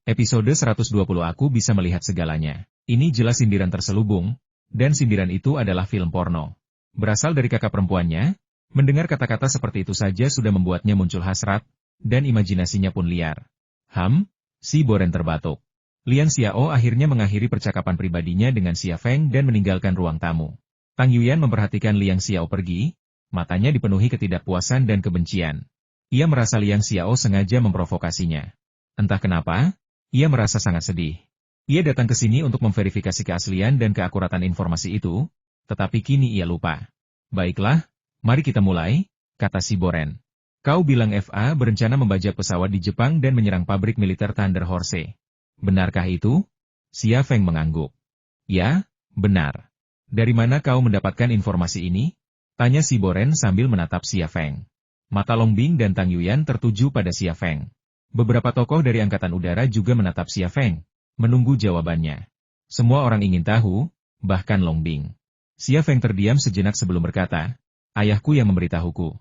Episode 120 Aku Bisa Melihat Segalanya. Ini jelas sindiran terselubung, dan sindiran itu adalah film porno. Berasal dari kakak perempuannya, mendengar kata-kata seperti itu saja sudah membuatnya muncul hasrat, dan imajinasinya pun liar. Si Boren terbatuk. Liang Xiao akhirnya mengakhiri percakapan pribadinya dengan Xia Feng dan meninggalkan ruang tamu. Tang Yuyan memperhatikan Liang Xiao pergi, matanya dipenuhi ketidakpuasan dan kebencian. Ia merasa Liang Xiao sengaja memprovokasinya. Entah kenapa, ia merasa sangat sedih. Ia datang ke sini untuk memverifikasi keaslian dan keakuratan informasi itu, tetapi kini ia lupa. Baiklah, mari kita mulai, kata si Boren. Kau bilang FA berencana membajak pesawat di Jepang dan menyerang pabrik militer Thunder Horse. Benarkah itu? Xia Feng mengangguk. Ya, benar. Dari mana kau mendapatkan informasi ini? Tanya si Boren sambil menatap Xia Feng. Mata Longbing dan Tang Yuyan tertuju pada Xia Feng. Beberapa tokoh dari Angkatan Udara juga menatap Xia Feng, menunggu jawabannya. Semua orang ingin tahu, bahkan Longbing. Xia Feng terdiam sejenak sebelum berkata, ayahku yang memberitahuku.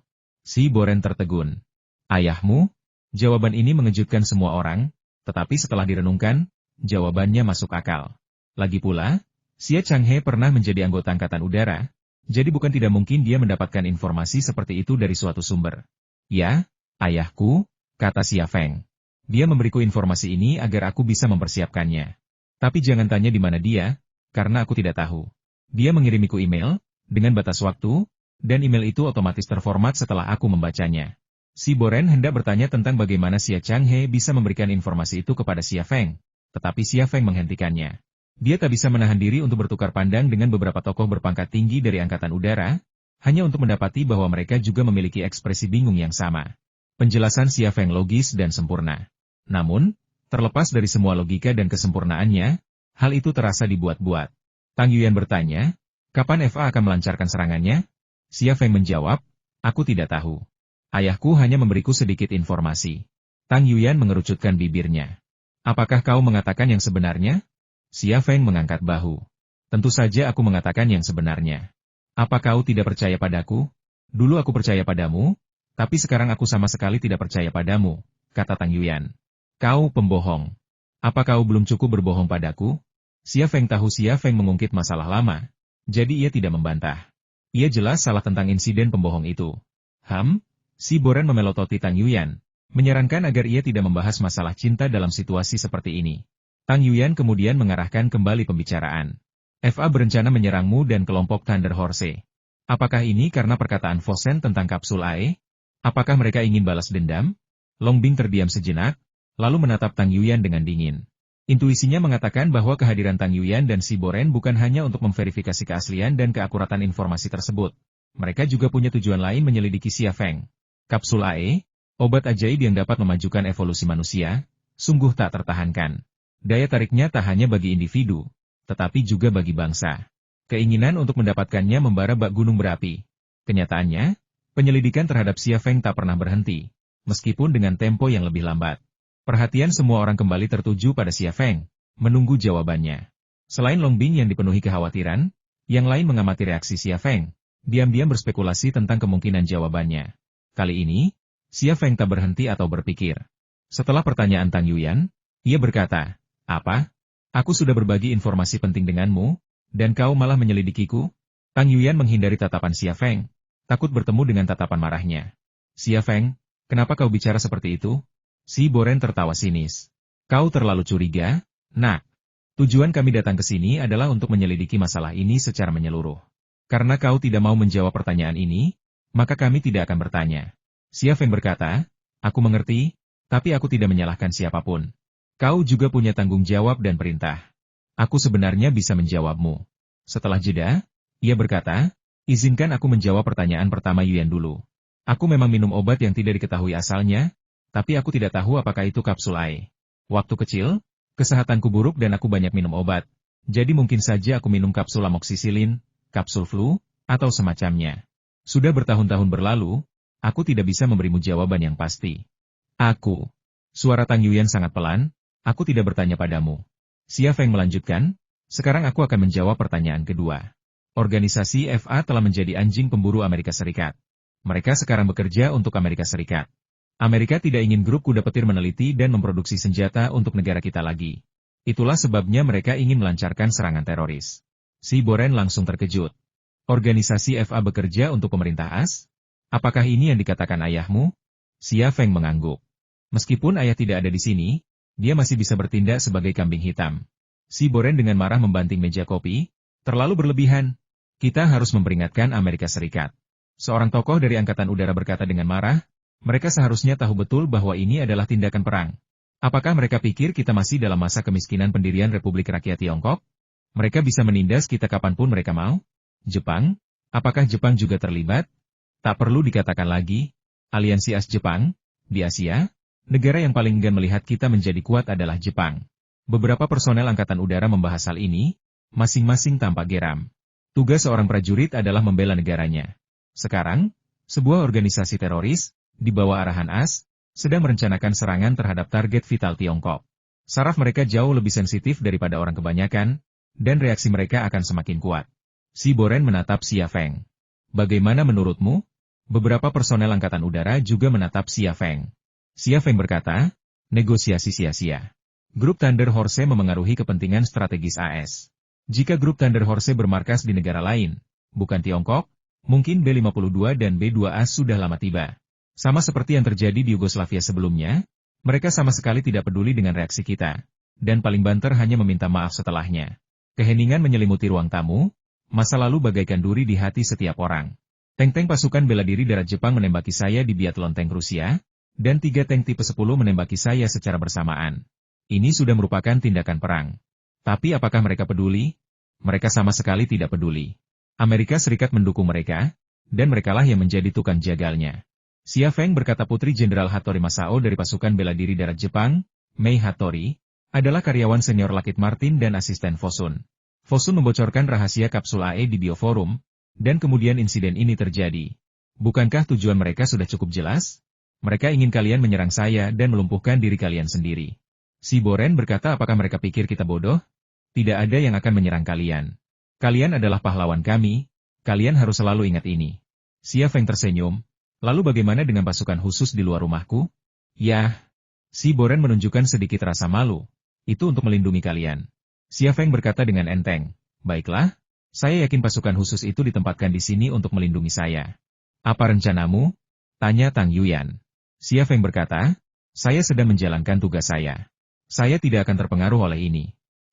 Si Boren tertegun. Ayahmu? Jawaban ini mengejutkan semua orang, tetapi setelah direnungkan, jawabannya masuk akal. Lagi pula, Xia Changhe pernah menjadi anggota Angkatan Udara, jadi bukan tidak mungkin dia mendapatkan informasi seperti itu dari suatu sumber. Ya, ayahku, kata Xia Feng. Dia memberiku informasi ini agar aku bisa mempersiapkannya. Tapi jangan tanya di mana dia, karena aku tidak tahu. Dia mengirimiku email, dengan batas waktu, dan email itu otomatis terformat setelah aku membacanya. Si Boren hendak bertanya tentang bagaimana Xia Changhe bisa memberikan informasi itu kepada Xia Feng, tetapi Xia Feng menghentikannya. Dia tak bisa menahan diri untuk bertukar pandang dengan beberapa tokoh berpangkat tinggi dari Angkatan Udara, hanya untuk mendapati bahwa mereka juga memiliki ekspresi bingung yang sama. Penjelasan Xia Feng logis dan sempurna. Namun, terlepas dari semua logika dan kesempurnaannya, hal itu terasa dibuat-buat. Tang Yuyan bertanya, kapan FA akan melancarkan serangannya? Xia Feng menjawab, aku tidak tahu. Ayahku hanya memberiku sedikit informasi. Tang Yuyan mengerucutkan bibirnya. Apakah kau mengatakan yang sebenarnya? Xia Feng mengangkat bahu. Tentu saja aku mengatakan yang sebenarnya. Apa kau tidak percaya padaku? Dulu aku percaya padamu, tapi sekarang aku sama sekali tidak percaya padamu, kata Tang Yuyan. Kau pembohong. Apa kau belum cukup berbohong padaku? Xia Feng tahu Xia Feng mengungkit masalah lama, jadi ia tidak membantah. Ia jelas salah tentang insiden pembohong itu. Si Boren memelototi Tang Yuyan, menyarankan agar ia tidak membahas masalah cinta dalam situasi seperti ini. Tang Yuyan kemudian mengarahkan kembali pembicaraan. FA berencana menyerangmu dan kelompok Thunder Horse. Apakah ini karena perkataan Fosen tentang kapsul AE? Apakah mereka ingin balas dendam? Longbing terdiam sejenak, lalu menatap Tang Yuyan dengan dingin. Intuisinya mengatakan bahwa kehadiran Tang Yuyan dan si Boren bukan hanya untuk memverifikasi keaslian dan keakuratan informasi tersebut. Mereka juga punya tujuan lain menyelidiki Xia Feng. Kapsul AE, obat ajaib yang dapat memajukan evolusi manusia, sungguh tak tertahankan. Daya tariknya tak hanya bagi individu, tetapi juga bagi bangsa. Keinginan untuk mendapatkannya membara bak gunung berapi. Kenyataannya, penyelidikan terhadap Xia Feng tak pernah berhenti, meskipun dengan tempo yang lebih lambat. Perhatian semua orang kembali tertuju pada Xia Feng, menunggu jawabannya. Selain Longbing yang dipenuhi kekhawatiran, yang lain mengamati reaksi Xia Feng, diam-diam berspekulasi tentang kemungkinan jawabannya. Kali ini, Xia Feng tak berhenti atau berpikir. Setelah pertanyaan Tang Yuyan, ia berkata, apa? Aku sudah berbagi informasi penting denganmu, dan kau malah menyelidikiku? Tang Yuyan menghindari tatapan Xia Feng, takut bertemu dengan tatapan marahnya. Xia Feng, kenapa kau bicara seperti itu? Si Boren tertawa sinis. Kau terlalu curiga, nak. Tujuan kami datang ke sini adalah untuk menyelidiki masalah ini secara menyeluruh. Karena kau tidak mau menjawab pertanyaan ini, maka kami tidak akan bertanya. Xia Feng berkata, aku mengerti, tapi aku tidak menyalahkan siapapun. Kau juga punya tanggung jawab dan perintah. Aku sebenarnya bisa menjawabmu. Setelah jeda, ia berkata, izinkan aku menjawab pertanyaan pertama Yuyan dulu. Aku memang minum obat yang tidak diketahui asalnya, tapi aku tidak tahu apakah itu kapsul AE. Waktu kecil, kesehatanku buruk dan aku banyak minum obat, jadi mungkin saja aku minum kapsul amoksisilin, kapsul flu, atau semacamnya. Sudah bertahun-tahun berlalu, aku tidak bisa memberimu jawaban yang pasti. Suara Tang Yuyan sangat pelan, aku tidak bertanya padamu. Xia Feng melanjutkan, sekarang aku akan menjawab pertanyaan kedua. Organisasi FA telah menjadi anjing pemburu Amerika Serikat. Mereka sekarang bekerja untuk Amerika Serikat. Amerika tidak ingin grup kuda petir meneliti dan memproduksi senjata untuk negara kita lagi. Itulah sebabnya mereka ingin melancarkan serangan teroris. Si Boren langsung terkejut. Organisasi FA bekerja untuk pemerintah AS? Apakah ini yang dikatakan ayahmu? Xia Feng mengangguk. Meskipun ayah tidak ada di sini, dia masih bisa bertindak sebagai kambing hitam. Si Boren dengan marah membanting meja kopi. Terlalu berlebihan. Kita harus memperingatkan Amerika Serikat. Seorang tokoh dari Angkatan Udara berkata dengan marah, mereka seharusnya tahu betul bahwa ini adalah tindakan perang. Apakah mereka pikir kita masih dalam masa kemiskinan pendirian Republik Rakyat Tiongkok? Mereka bisa menindas kita kapanpun mereka mau? Jepang? Apakah Jepang juga terlibat? Tak perlu dikatakan lagi, aliansi AS-Jepang, di Asia, negara yang paling enggan melihat kita menjadi kuat adalah Jepang. Beberapa personel Angkatan Udara membahas hal ini, masing-masing tampak geram. Tugas seorang prajurit adalah membela negaranya. Sekarang, sebuah organisasi teroris, di bawah arahan AS, sedang merencanakan serangan terhadap target vital Tiongkok. Saraf mereka jauh lebih sensitif daripada orang kebanyakan, dan reaksi mereka akan semakin kuat. Si Boren menatap Xia Feng. Bagaimana menurutmu? Beberapa personel Angkatan Udara juga menatap Xia Feng. Xia Feng berkata, negosiasi sia-sia. Grup Thunder Horse memengaruhi kepentingan strategis AS. Jika grup Thunder Horse bermarkas di negara lain, bukan Tiongkok, mungkin B-52 dan B-2A sudah lama tiba. Sama seperti yang terjadi di Yugoslavia sebelumnya, mereka sama sekali tidak peduli dengan reaksi kita, dan paling banter hanya meminta maaf setelahnya. Keheningan menyelimuti ruang tamu, masa lalu bagaikan duri di hati setiap orang. Tank-tank pasukan bela diri darat Jepang menembaki saya di biathlon tank Rusia, dan 3 tank tipe 10 menembaki saya secara bersamaan. Ini sudah merupakan tindakan perang. Tapi apakah mereka peduli? Mereka sama sekali tidak peduli. Amerika Serikat mendukung mereka, dan merekalah yang menjadi tukang jagalnya. Xia Feng berkata Putri Jenderal Hattori Masao dari pasukan bela diri darat Jepang, Mei Hattori, adalah karyawan senior Lockheed Martin dan asisten Fosun. Fosun membocorkan rahasia kapsul AE di Bioforum, dan kemudian insiden ini terjadi. Bukankah tujuan mereka sudah cukup jelas? Mereka ingin kalian menyerang saya dan melumpuhkan diri kalian sendiri. Si Boren berkata apakah mereka pikir kita bodoh? Tidak ada yang akan menyerang kalian. Kalian adalah pahlawan kami, kalian harus selalu ingat ini. Xia Feng tersenyum, lalu bagaimana dengan pasukan khusus di luar rumahku? Yah, si Boren menunjukkan sedikit rasa malu, itu untuk melindungi kalian. Xia Feng berkata dengan enteng, baiklah, saya yakin pasukan khusus itu ditempatkan di sini untuk melindungi saya. Apa rencanamu? Tanya Tang Yuyan. Xia Feng berkata, saya sedang menjalankan tugas saya. Saya tidak akan terpengaruh oleh ini.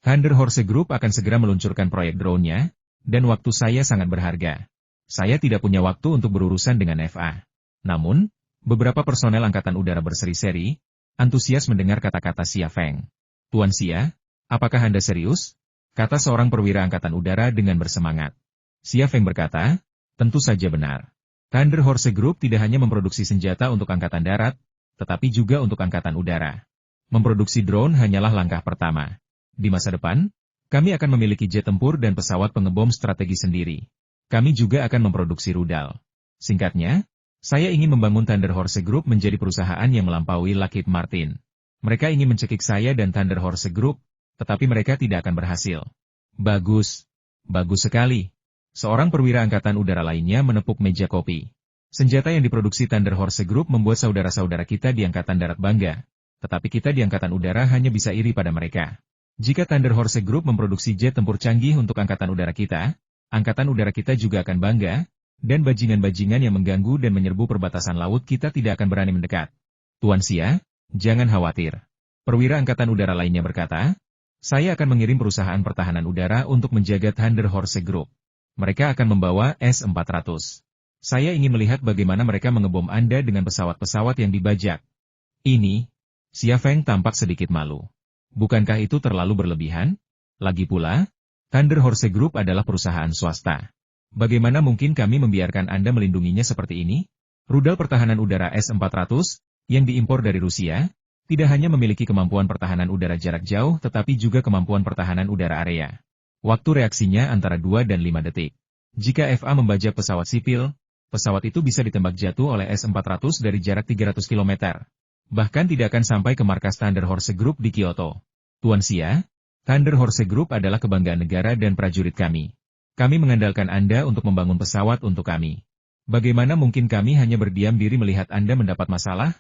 Thunder Horse Group akan segera meluncurkan proyek drone-nya, dan waktu saya sangat berharga. Saya tidak punya waktu untuk berurusan dengan FA. Namun, beberapa personel Angkatan Udara berseri-seri, antusias mendengar kata-kata Xia Feng. Tuan Xia, apakah Anda serius? Kata seorang perwira Angkatan Udara dengan bersemangat. Xia Feng berkata, tentu saja benar. Thunder Horse Group tidak hanya memproduksi senjata untuk Angkatan Darat, tetapi juga untuk Angkatan Udara. Memproduksi drone hanyalah langkah pertama. Di masa depan, kami akan memiliki jet tempur dan pesawat pengebom strategi sendiri. Kami juga akan memproduksi rudal. Singkatnya, saya ingin membangun Thunder Horse Group menjadi perusahaan yang melampaui Lockheed Martin. Mereka ingin mencekik saya dan Thunder Horse Group, tetapi mereka tidak akan berhasil. Bagus. Bagus sekali. Seorang perwira Angkatan Udara lainnya menepuk meja kopi. Senjata yang diproduksi Thunder Horse Group membuat saudara-saudara kita di Angkatan Darat bangga, tetapi kita di Angkatan Udara hanya bisa iri pada mereka. Jika Thunder Horse Group memproduksi jet tempur canggih untuk Angkatan Udara kita, Angkatan Udara kita juga akan bangga, dan bajingan-bajingan yang mengganggu dan menyerbu perbatasan laut kita tidak akan berani mendekat. Tuan Xia, jangan khawatir. Perwira Angkatan Udara lainnya berkata, saya akan mengirim perusahaan pertahanan udara untuk menjaga Thunder Horse Group. Mereka akan membawa S-400. Saya ingin melihat bagaimana mereka mengebom Anda dengan pesawat-pesawat yang dibajak. Ini, Xia Feng tampak sedikit malu. Bukankah itu terlalu berlebihan? Lagi pula, Thunder Horse Group adalah perusahaan swasta. Bagaimana mungkin kami membiarkan Anda melindunginya seperti ini? Rudal pertahanan udara S-400, yang diimpor dari Rusia, tidak hanya memiliki kemampuan pertahanan udara jarak jauh tetapi juga kemampuan pertahanan udara area. Waktu reaksinya antara 2 dan 5 detik. Jika FA membajak pesawat sipil, pesawat itu bisa ditembak jatuh oleh S-400 dari jarak 300 km. Bahkan tidak akan sampai ke markas Thunder Horse Group di Kyoto. Tuan Xia, Thunder Horse Group adalah kebanggaan negara dan prajurit kami. Kami mengandalkan Anda untuk membangun pesawat untuk kami. Bagaimana mungkin kami hanya berdiam diri melihat Anda mendapat masalah?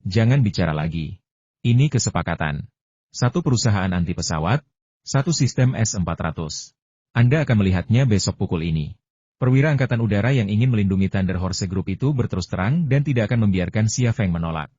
Jangan bicara lagi. Ini kesepakatan. Satu perusahaan anti pesawat, satu sistem S-400. Anda akan melihatnya besok pukul ini. Perwira Angkatan Udara yang ingin melindungi Thunder Horse Group itu berterus terang dan tidak akan membiarkan Xia Feng menolak.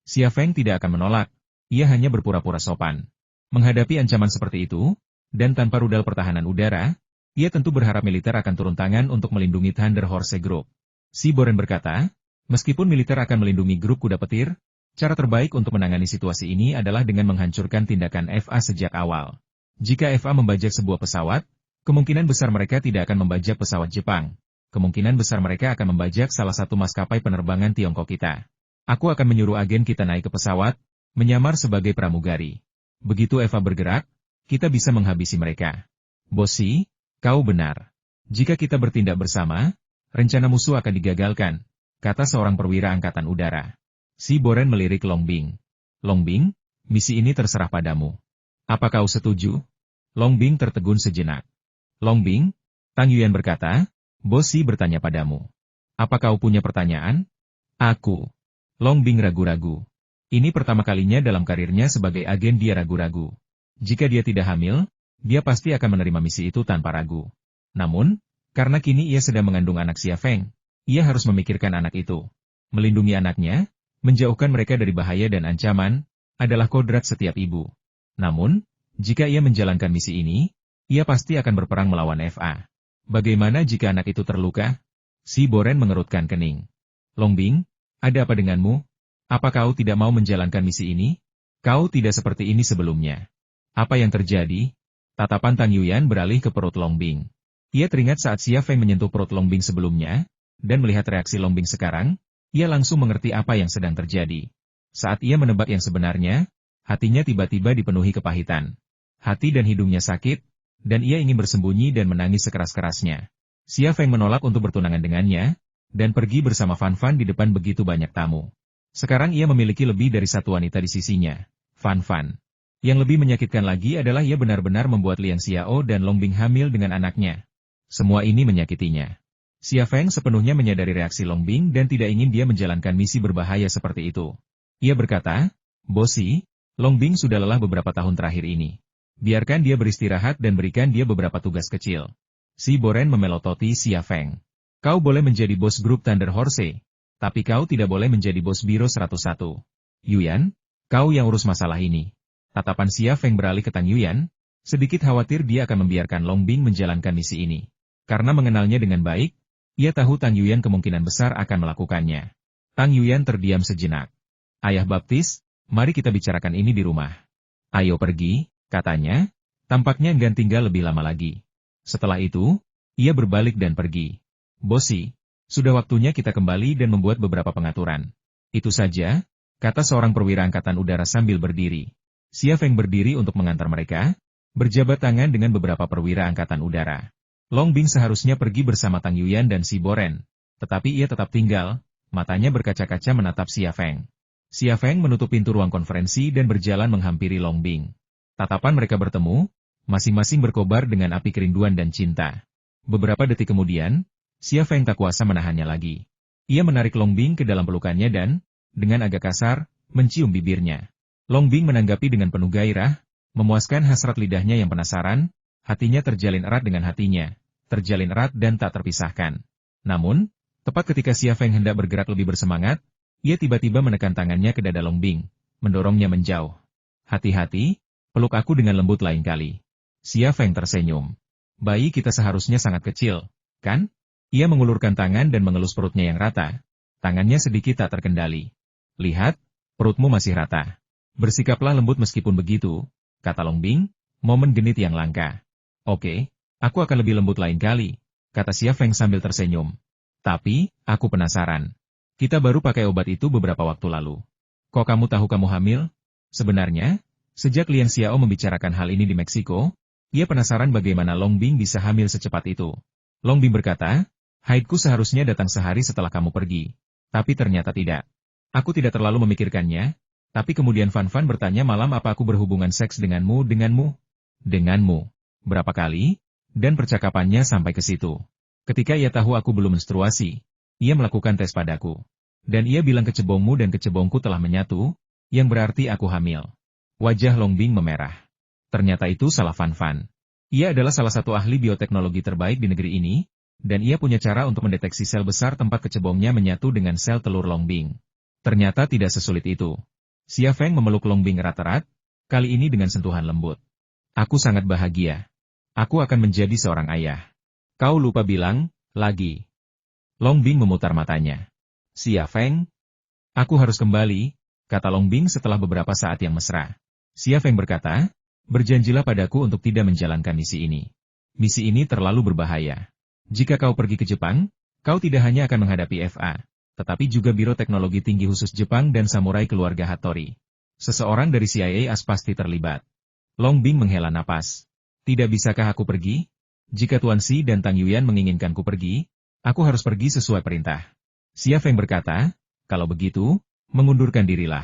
Xia Feng tidak akan menolak, ia hanya berpura-pura sopan. Menghadapi ancaman seperti itu, dan tanpa rudal pertahanan udara, ia tentu berharap militer akan turun tangan untuk melindungi Thunder Horse Group. Si Boren berkata, meskipun militer akan melindungi grup kuda petir, cara terbaik untuk menangani situasi ini adalah dengan menghancurkan tindakan FA sejak awal. Jika FA membajak sebuah pesawat, kemungkinan besar mereka tidak akan membajak pesawat Jepang. Kemungkinan besar mereka akan membajak salah satu maskapai penerbangan Tiongkok kita. Aku akan menyuruh agen kita naik ke pesawat, menyamar sebagai pramugari. Begitu Eva bergerak, kita bisa menghabisi mereka. Bosi, kau benar. Jika kita bertindak bersama, rencana musuh akan digagalkan, kata seorang perwira angkatan udara. Si Boren melirik Longbing. Longbing, misi ini terserah padamu. Apa kau setuju? Longbing tertegun sejenak. Longbing, Tang Yuyan berkata, Bosi bertanya padamu. Apa kau punya pertanyaan? Aku. Longbing ragu-ragu. Ini pertama kalinya dalam karirnya sebagai agen dia ragu-ragu. Jika dia tidak hamil, dia pasti akan menerima misi itu tanpa ragu. Namun, karena kini ia sedang mengandung anak Xia Feng, ia harus memikirkan anak itu. Melindungi anaknya, menjauhkan mereka dari bahaya dan ancaman, adalah kodrat setiap ibu. Namun, jika ia menjalankan misi ini, ia pasti akan berperang melawan FA. Bagaimana jika anak itu terluka? Si Boren mengerutkan kening. Longbing, ada apa denganmu? Apa kau tidak mau menjalankan misi ini? Kau tidak seperti ini sebelumnya. Apa yang terjadi? Tatapan Tang Yuyan beralih ke perut Longbing. Ia teringat saat Xia Feng menyentuh perut Longbing sebelumnya, dan melihat reaksi Longbing sekarang, ia langsung mengerti apa yang sedang terjadi. Saat ia menebak yang sebenarnya, hatinya tiba-tiba dipenuhi kepahitan. Hati dan hidungnya sakit, dan ia ingin bersembunyi dan menangis sekeras-kerasnya. Xia Feng menolak untuk bertunangan dengannya, dan pergi bersama Fan Fan di depan begitu banyak tamu. Sekarang ia memiliki lebih dari satu wanita di sisinya, Fan Fan. Yang lebih menyakitkan lagi adalah ia benar-benar membuat Liang Xiao dan Longbing hamil dengan anaknya. Semua ini menyakitinya. Xia Feng sepenuhnya menyadari reaksi Longbing dan tidak ingin dia menjalankan misi berbahaya seperti itu. Ia berkata, Bosi, Longbing sudah lelah beberapa tahun terakhir ini. Biarkan dia beristirahat dan berikan dia beberapa tugas kecil. Si Boren memelototi Xia Feng. Kau boleh menjadi bos grup Thunder Horse, tapi kau tidak boleh menjadi bos Biro 101. Yuyan, kau yang urus masalah ini. Tatapan Xia Feng beralih ke Tang Yuyan, sedikit khawatir dia akan membiarkan Longbing menjalankan misi ini. Karena mengenalnya dengan baik, ia tahu Tang Yuyan kemungkinan besar akan melakukannya. Tang Yuyan terdiam sejenak. Ayah Baptis, mari kita bicarakan ini di rumah. Ayo pergi, katanya, tampaknya enggan tinggal lebih lama lagi. Setelah itu, ia berbalik dan pergi. Bosi, sudah waktunya kita kembali dan membuat beberapa pengaturan. Itu saja, kata seorang perwira angkatan udara sambil berdiri. Xia Feng berdiri untuk mengantar mereka, berjabat tangan dengan beberapa perwira angkatan udara. Longbing seharusnya pergi bersama Tang Yuyan dan Si Boren, tetapi ia tetap tinggal, matanya berkaca-kaca menatap Xia Feng. Xia Feng menutup pintu ruang konferensi dan berjalan menghampiri Longbing. Tatapan mereka bertemu, masing-masing berkobar dengan api kerinduan dan cinta. Beberapa detik kemudian, Xia Feng tak kuasa menahannya lagi. Ia menarik Longbing ke dalam pelukannya dan, dengan agak kasar, mencium bibirnya. Longbing menanggapi dengan penuh gairah, memuaskan hasrat lidahnya yang penasaran. Hatinya terjalin erat dengan hatinya, terjalin erat dan tak terpisahkan. Namun, tepat ketika Xia Feng hendak bergerak lebih bersemangat, ia tiba-tiba menekan tangannya ke dada Longbing, mendorongnya menjauh. Hati-hati, peluk aku dengan lembut lain kali. Xia Feng tersenyum. Bayi kita seharusnya sangat kecil, kan? Ia mengulurkan tangan dan mengelus perutnya yang rata. Tangannya sedikit tak terkendali. Lihat, perutmu masih rata. Bersikaplah lembut meskipun begitu, kata Longbing, momen genit yang langka. Oke, aku akan lebih lembut lain kali, kata Xia Feng sambil tersenyum. Tapi, aku penasaran. Kita baru pakai obat itu beberapa waktu lalu. Kok kamu tahu kamu hamil? Sebenarnya, sejak Liang Xiao membicarakan hal ini di Meksiko, ia penasaran bagaimana Longbing bisa hamil secepat itu. Longbing berkata, haidku seharusnya datang sehari setelah kamu pergi. Tapi ternyata tidak. Aku tidak terlalu memikirkannya, tapi kemudian Fan Fan bertanya malam apa aku berhubungan seks denganmu. Denganmu. Berapa kali? Dan percakapannya sampai ke situ. Ketika ia tahu aku belum menstruasi, ia melakukan tes padaku. Dan ia bilang kecebongmu dan kecebongku telah menyatu, yang berarti aku hamil. Wajah Longbing memerah. Ternyata itu salah Fan Fan. Ia adalah salah satu ahli bioteknologi terbaik di negeri ini, dan ia punya cara untuk mendeteksi sel besar tempat kecebongnya menyatu dengan sel telur Longbing. Ternyata tidak sesulit itu. Xia Feng memeluk Longbing erat-erat, kali ini dengan sentuhan lembut. Aku sangat bahagia. Aku akan menjadi seorang ayah. Kau lupa bilang, lagi. Longbing memutar matanya. Xia Feng? Aku harus kembali, kata Longbing setelah beberapa saat yang mesra. Xia Feng berkata, berjanjilah padaku untuk tidak menjalankan misi ini. Misi ini terlalu berbahaya. Jika kau pergi ke Jepang, kau tidak hanya akan menghadapi FA, tetapi juga Biro Teknologi Tinggi Khusus Jepang dan samurai keluarga Hattori. Seseorang dari CIA AS pasti terlibat. Longbing menghela napas. Tidak bisakah aku pergi? Jika Tuan Xi dan Tang Yuyan menginginkanku pergi, aku harus pergi sesuai perintah. Xia Feng berkata, kalau begitu, mengundurkan dirilah.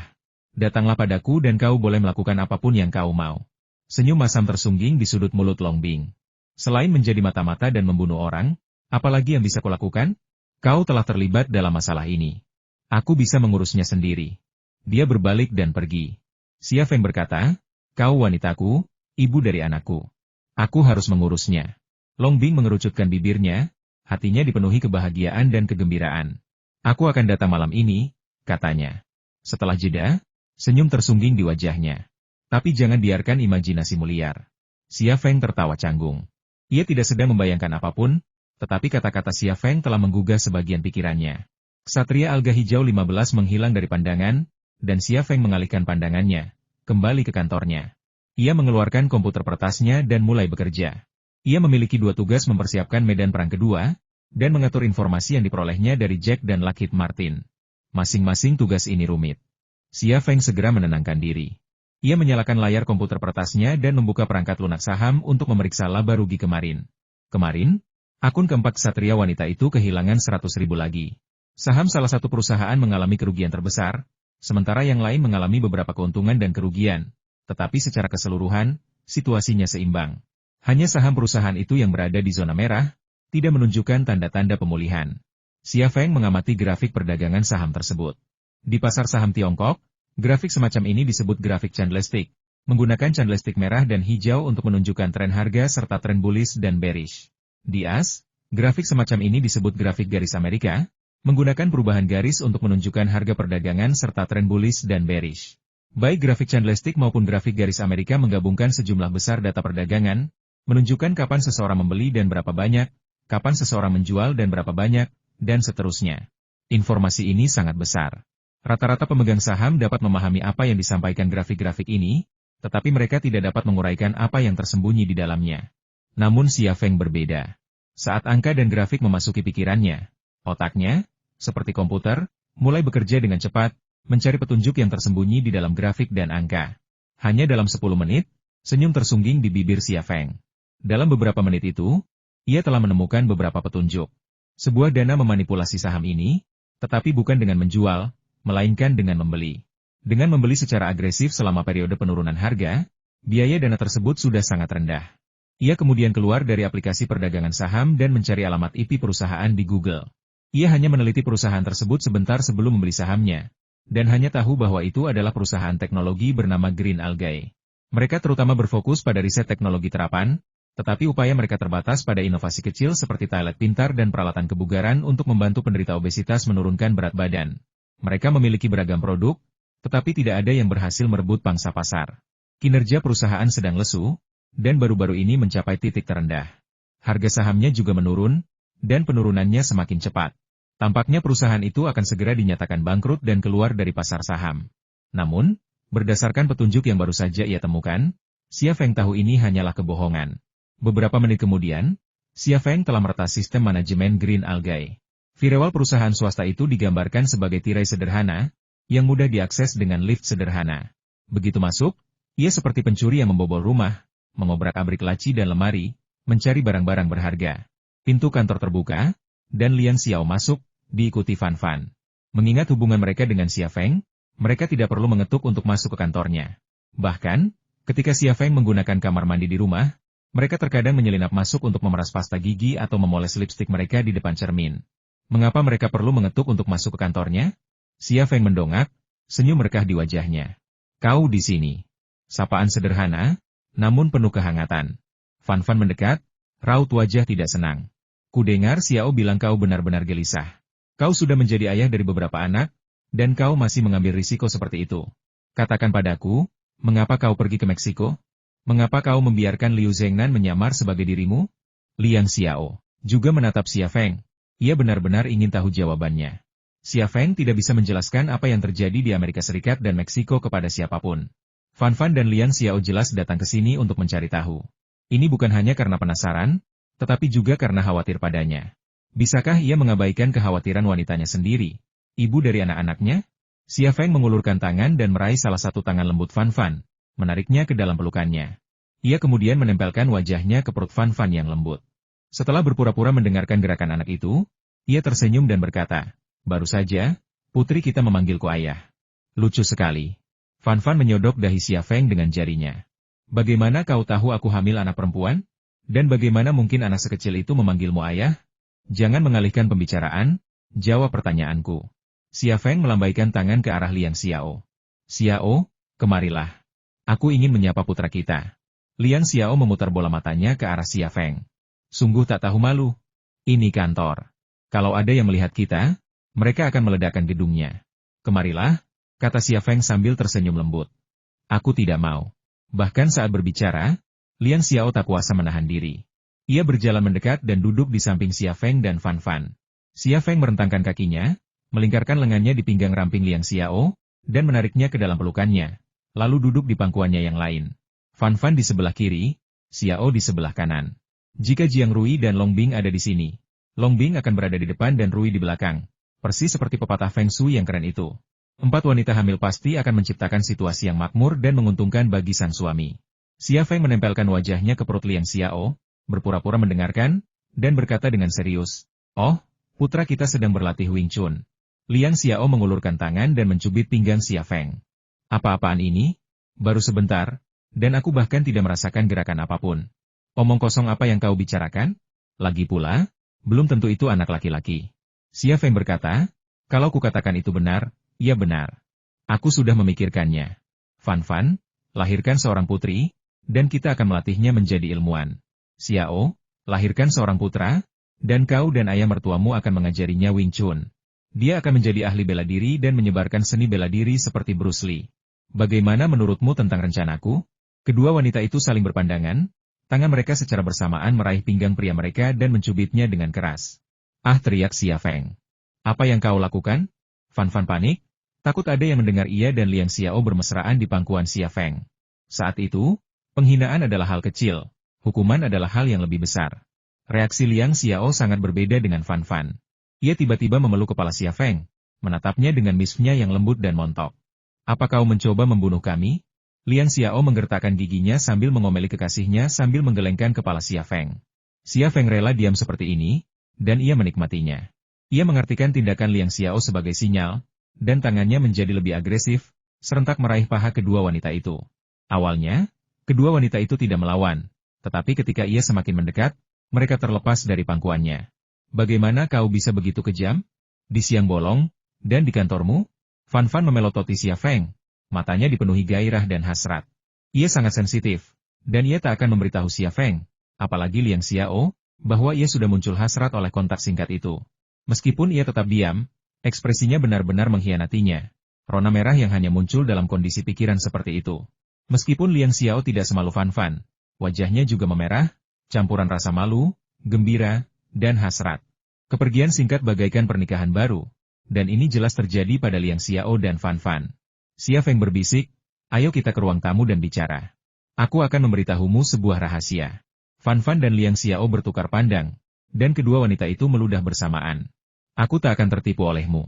Datanglah padaku dan kau boleh melakukan apapun yang kau mau. Senyum masam tersungging di sudut mulut Longbing. Selain menjadi mata-mata dan membunuh orang, apalagi yang bisa kulakukan? Kau telah terlibat dalam masalah ini. Aku bisa mengurusnya sendiri. Dia berbalik dan pergi. Xia Feng berkata, kau wanitaku, ibu dari anakku. Aku harus mengurusnya. Longbing mengerucutkan bibirnya, hatinya dipenuhi kebahagiaan dan kegembiraan. Aku akan datang malam ini, katanya. Setelah jeda, senyum tersungging di wajahnya. Tapi jangan biarkan imajinasimu liar. Xia Feng tertawa canggung. Ia tidak sedang membayangkan apapun, tetapi kata-kata Xia Feng telah menggugah sebagian pikirannya. Ksatria alga hijau 15 menghilang dari pandangan, dan Xia Feng mengalihkan pandangannya, kembali ke kantornya. Ia mengeluarkan komputer pertasnya dan mulai bekerja. Ia memiliki dua tugas mempersiapkan medan perang kedua, dan mengatur informasi yang diperolehnya dari Jack dan Lockheed Martin. Masing-masing tugas ini rumit. Xia Feng segera menenangkan diri. Ia menyalakan layar komputer pertasnya dan membuka perangkat lunak saham untuk memeriksa laba rugi kemarin. Kemarin, akun keempat ksatria wanita itu kehilangan 100.000 lagi. Saham salah satu perusahaan mengalami kerugian terbesar, sementara yang lain mengalami beberapa keuntungan dan kerugian. Tetapi secara keseluruhan, situasinya seimbang. Hanya saham perusahaan itu yang berada di zona merah, tidak menunjukkan tanda-tanda pemulihan. Xia Feng mengamati grafik perdagangan saham tersebut. Di pasar saham Tiongkok, grafik semacam ini disebut grafik candlestick, menggunakan candlestick merah dan hijau untuk menunjukkan tren harga serta tren bullish dan bearish. Di AS, grafik semacam ini disebut grafik garis Amerika, menggunakan perubahan garis untuk menunjukkan harga perdagangan serta tren bullish dan bearish. Baik grafik candlestick maupun grafik garis Amerika menggabungkan sejumlah besar data perdagangan, menunjukkan kapan seseorang membeli dan berapa banyak, kapan seseorang menjual dan berapa banyak, dan seterusnya. Informasi ini sangat besar. Rata-rata pemegang saham dapat memahami apa yang disampaikan grafik-grafik ini, tetapi mereka tidak dapat menguraikan apa yang tersembunyi di dalamnya. Namun Xia Feng berbeda. Saat angka dan grafik memasuki pikirannya, otaknya, seperti komputer, mulai bekerja dengan cepat, mencari petunjuk yang tersembunyi di dalam grafik dan angka. Hanya dalam 10 menit, senyum tersungging di bibir Xia Feng. Dalam beberapa menit itu, ia telah menemukan beberapa petunjuk. Sebuah dana memanipulasi saham ini, tetapi bukan dengan menjual, melainkan dengan membeli. Dengan membeli secara agresif selama periode penurunan harga, biaya dana tersebut sudah sangat rendah. Ia kemudian keluar dari aplikasi perdagangan saham dan mencari alamat IP perusahaan di Google. Ia hanya meneliti perusahaan tersebut sebentar sebelum membeli sahamnya, dan hanya tahu bahwa itu adalah perusahaan teknologi bernama Green Algae. Mereka terutama berfokus pada riset teknologi terapan, tetapi upaya mereka terbatas pada inovasi kecil seperti toilet pintar dan peralatan kebugaran untuk membantu penderita obesitas menurunkan berat badan. Mereka memiliki beragam produk, tetapi tidak ada yang berhasil merebut pangsa pasar. Kinerja perusahaan sedang lesu, dan baru-baru ini mencapai titik terendah. Harga sahamnya juga menurun, dan penurunannya semakin cepat. Tampaknya perusahaan itu akan segera dinyatakan bangkrut dan keluar dari pasar saham. Namun, berdasarkan petunjuk yang baru saja ia temukan, Xia Feng tahu ini hanyalah kebohongan. Beberapa menit kemudian, Xia Feng telah meretas sistem manajemen Green Algae. Firewall perusahaan swasta itu digambarkan sebagai tirai sederhana, yang mudah diakses dengan lift sederhana. Begitu masuk, ia seperti pencuri yang membobol rumah, mengobrak-abrik laci dan lemari, mencari barang-barang berharga. Pintu kantor terbuka, dan Lian Xiao masuk, diikuti Fan Fan. Mengingat hubungan mereka dengan Xia Feng, mereka tidak perlu mengetuk untuk masuk ke kantornya. Bahkan, ketika Xia Feng menggunakan kamar mandi di rumah, mereka terkadang menyelinap masuk untuk memeras pasta gigi atau memoles lipstik mereka di depan cermin. Mengapa mereka perlu mengetuk untuk masuk ke kantornya? Xia Feng mendongak, senyum merekah di wajahnya. Kau di sini. Sapaan sederhana, namun penuh kehangatan. Fan Fan mendekat, raut wajah tidak senang. Kudengar Xiao bilang kau benar-benar gelisah. Kau sudah menjadi ayah dari beberapa anak, dan kau masih mengambil risiko seperti itu. Katakan padaku, mengapa kau pergi ke Meksiko? Mengapa kau membiarkan Liu Zhengnan menyamar sebagai dirimu? Liang Xiao juga menatap Xia Feng. Ia benar-benar ingin tahu jawabannya. Xia Feng tidak bisa menjelaskan apa yang terjadi di Amerika Serikat dan Meksiko kepada siapapun. Fan Fan dan Liang Xiao jelas datang ke sini untuk mencari tahu. Ini bukan hanya karena penasaran, tetapi juga karena khawatir padanya. Bisakah ia mengabaikan kekhawatiran wanitanya sendiri, ibu dari anak-anaknya? Xia Feng mengulurkan tangan dan meraih salah satu tangan lembut Fan Fan, menariknya ke dalam pelukannya. Ia kemudian menempelkan wajahnya ke perut Fan Fan yang lembut. Setelah berpura-pura mendengarkan gerakan anak itu, ia tersenyum dan berkata, baru saja, putri kita memanggilku ayah. Lucu sekali. Fan Fan menyodok dahi Xia Feng dengan jarinya. Bagaimana kau tahu aku hamil anak perempuan? Dan bagaimana mungkin anak sekecil itu memanggilmu ayah? Jangan mengalihkan pembicaraan, jawab pertanyaanku. Xia Feng melambaikan tangan ke arah Liang Xiao. Xiao, kemarilah. Aku ingin menyapa putra kita. Liang Xiao memutar bola matanya ke arah Xia Feng. Sungguh tak tahu malu. Ini kantor. Kalau ada yang melihat kita, mereka akan meledakkan gedungnya. Kemarilah, kata Xia Feng sambil tersenyum lembut. Aku tidak mau. Bahkan saat berbicara, Liang Xiao tak kuasa menahan diri. Ia berjalan mendekat dan duduk di samping Xia Feng dan Fan Fan. Xia Feng merentangkan kakinya, melingkarkan lengannya di pinggang ramping Liang Xiao, dan menariknya ke dalam pelukannya, lalu duduk di pangkuannya yang lain. Fan Fan di sebelah kiri, Xiao di sebelah kanan. Jika Jiang Rui dan Long Bing ada di sini, Long Bing akan berada di depan dan Rui di belakang, persis seperti pepatah Feng Shui yang keren itu. 4 wanita hamil pasti akan menciptakan situasi yang makmur dan menguntungkan bagi sang suami. Xia Feng menempelkan wajahnya ke perut Liang Xiao, berpura-pura mendengarkan, dan berkata dengan serius, "Oh, putra kita sedang berlatih Wing Chun." Liang Xiao mengulurkan tangan dan mencubit pinggang Xia Feng. Apa-apaan ini? Baru sebentar, dan aku bahkan tidak merasakan gerakan apapun. Omong kosong apa yang kau bicarakan? Lagi pula, belum tentu itu anak laki-laki. Xia Feng berkata, kalau kukatakan itu benar, iya benar. Aku sudah memikirkannya. Fan Fan, lahirkan seorang putri, dan kita akan melatihnya menjadi ilmuwan. Xiao, lahirkan seorang putra, dan kau dan ayah mertuamu akan mengajarinya Wing Chun. Dia akan menjadi ahli bela diri dan menyebarkan seni bela diri seperti Bruce Lee. Bagaimana menurutmu tentang rencanaku? Kedua wanita itu saling berpandangan, tangan mereka secara bersamaan meraih pinggang pria mereka dan mencubitnya dengan keras. Ah, teriak Xia Feng. Apa yang kau lakukan? Fan Fan panik, takut ada yang mendengar ia dan Liang Xiao bermesraan di pangkuan Xia Feng. Saat itu, penghinaan adalah hal kecil, hukuman adalah hal yang lebih besar. Reaksi Liang Xiao sangat berbeda dengan Fan Fan. Ia tiba-tiba memeluk kepala Xia Feng, menatapnya dengan misfnya yang lembut dan montok. Apa kau mencoba membunuh kami? Liang Xiao menggertakkan giginya sambil mengomeli kekasihnya sambil menggelengkan kepala Xia Feng. Xia Feng rela diam seperti ini, dan ia menikmatinya. Ia mengartikan tindakan Liang Xiao sebagai sinyal, dan tangannya menjadi lebih agresif, serentak meraih paha kedua wanita itu. Awalnya, kedua wanita itu tidak melawan, tetapi ketika ia semakin mendekat, mereka terlepas dari pangkuannya. Bagaimana kau bisa begitu kejam? Di siang bolong, dan di kantormu? Fan Fan memelototi Xia Feng. Matanya dipenuhi gairah dan hasrat. Ia sangat sensitif, dan ia tak akan memberitahu Xia Feng, apalagi Liang Xiao, bahwa ia sudah muncul hasrat oleh kontak singkat itu. Meskipun ia tetap diam, ekspresinya benar-benar mengkhianatinya. Rona merah yang hanya muncul dalam kondisi pikiran seperti itu. Meskipun Liang Xiao tidak semalu Fan Fan, wajahnya juga memerah, campuran rasa malu, gembira, dan hasrat. Kepergian singkat bagaikan pernikahan baru, dan ini jelas terjadi pada Liang Xiao dan Fan Fan. Xia Feng berbisik, ayo kita ke ruang tamu dan bicara. Aku akan memberitahumu sebuah rahasia. Fan Fan dan Liang Xiao bertukar pandang, dan kedua wanita itu meludah bersamaan. Aku tak akan tertipu olehmu.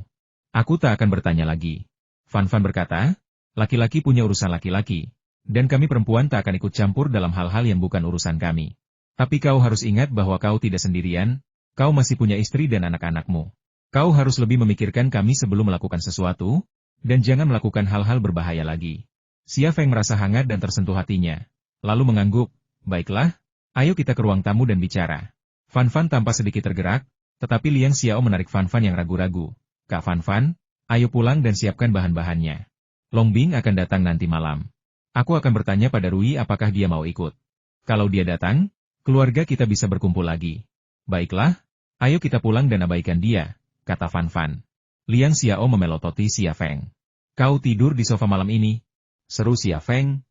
Aku tak akan bertanya lagi. Fan Fan berkata, laki-laki punya urusan laki-laki, dan kami perempuan tak akan ikut campur dalam hal-hal yang bukan urusan kami. Tapi kau harus ingat bahwa kau tidak sendirian, kau masih punya istri dan anak-anakmu. Kau harus lebih memikirkan kami sebelum melakukan sesuatu, dan jangan melakukan hal-hal berbahaya lagi. Xia Feng merasa hangat dan tersentuh hatinya. Lalu mengangguk, baiklah, ayo kita ke ruang tamu dan bicara. Fan Fan tampak sedikit tergerak, tetapi Liang Xiao menarik Fan Fan yang ragu-ragu. Kak Fan Fan, Ayo pulang dan siapkan bahan-bahannya. Longbing akan datang nanti malam. Aku akan bertanya pada Rui apakah dia mau ikut. Kalau dia datang, keluarga kita bisa berkumpul lagi. Baiklah, ayo kita pulang dan abaikan dia, kata Fan Fan. Liang Xiao memelototi Xia Feng. Kau tidur di sofa malam ini? Seru Xia Feng.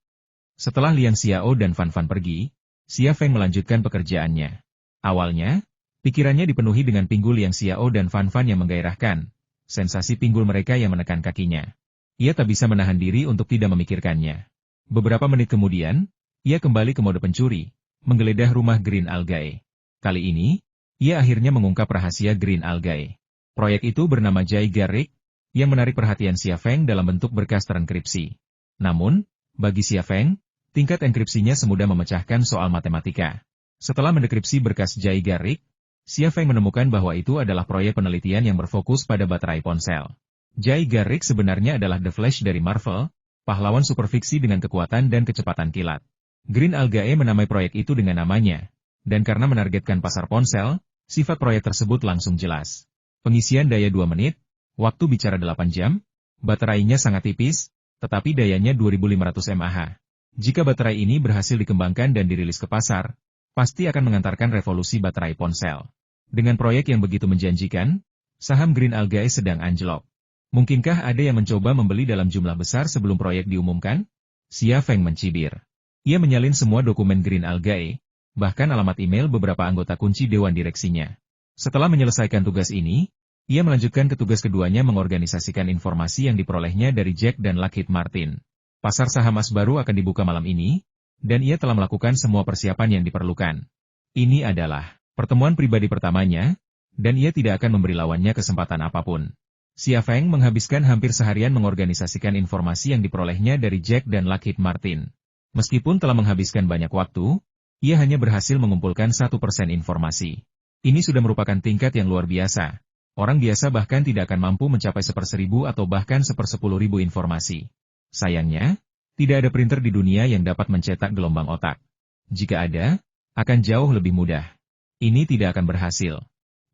Setelah Liang Xiao dan Fan Fan pergi, Xia Feng melanjutkan pekerjaannya. Awalnya, pikirannya dipenuhi dengan pinggul Liang Xiao dan Fan Fan yang menggairahkan, sensasi pinggul mereka yang menekan kakinya. Ia tak bisa menahan diri untuk tidak memikirkannya. Beberapa menit kemudian, ia kembali ke mode pencuri, menggeledah rumah Green Algae. Kali ini, ia akhirnya mengungkap rahasia Green Algae. Proyek itu bernama Jai Garrick, yang menarik perhatian Xia Feng dalam bentuk berkas terenkripsi. Namun, bagi Xia Feng, tingkat enkripsinya semudah memecahkan soal matematika. Setelah mendekripsi berkas Jai Garrick, Xia Feng menemukan bahwa itu adalah proyek penelitian yang berfokus pada baterai ponsel. Jai Garrick sebenarnya adalah The Flash dari Marvel, pahlawan superfiksi dengan kekuatan dan kecepatan kilat. Green Algae menamai proyek itu dengan namanya, dan karena menargetkan pasar ponsel, sifat proyek tersebut langsung jelas. Pengisian daya 2 menit, waktu bicara 8 jam, baterainya sangat tipis, tetapi dayanya 2500 mAh. Jika baterai ini berhasil dikembangkan dan dirilis ke pasar, pasti akan mengantarkan revolusi baterai ponsel. Dengan proyek yang begitu menjanjikan, saham Green Algae sedang anjlok. Mungkinkah ada yang mencoba membeli dalam jumlah besar sebelum proyek diumumkan? Xia Feng mencibir. Ia menyalin semua dokumen Green Algae, bahkan alamat email beberapa anggota kunci dewan direksinya. Setelah menyelesaikan tugas ini, ia melanjutkan ke tugas keduanya mengorganisasikan informasi yang diperolehnya dari Jack dan Lockheed Martin. Pasar saham emas baru akan dibuka malam ini, dan ia telah melakukan semua persiapan yang diperlukan. Ini adalah pertemuan pribadi pertamanya, dan ia tidak akan memberi lawannya kesempatan apapun. Xia Feng menghabiskan hampir seharian mengorganisasikan informasi yang diperolehnya dari Jack dan Lockheed Martin. Meskipun telah menghabiskan banyak waktu, ia hanya berhasil mengumpulkan 1% informasi. Ini sudah merupakan tingkat yang luar biasa. Orang biasa bahkan tidak akan mampu mencapai 1/1000 atau bahkan 1/10.000 informasi. Sayangnya, tidak ada printer di dunia yang dapat mencetak gelombang otak. Jika ada, akan jauh lebih mudah. Ini tidak akan berhasil.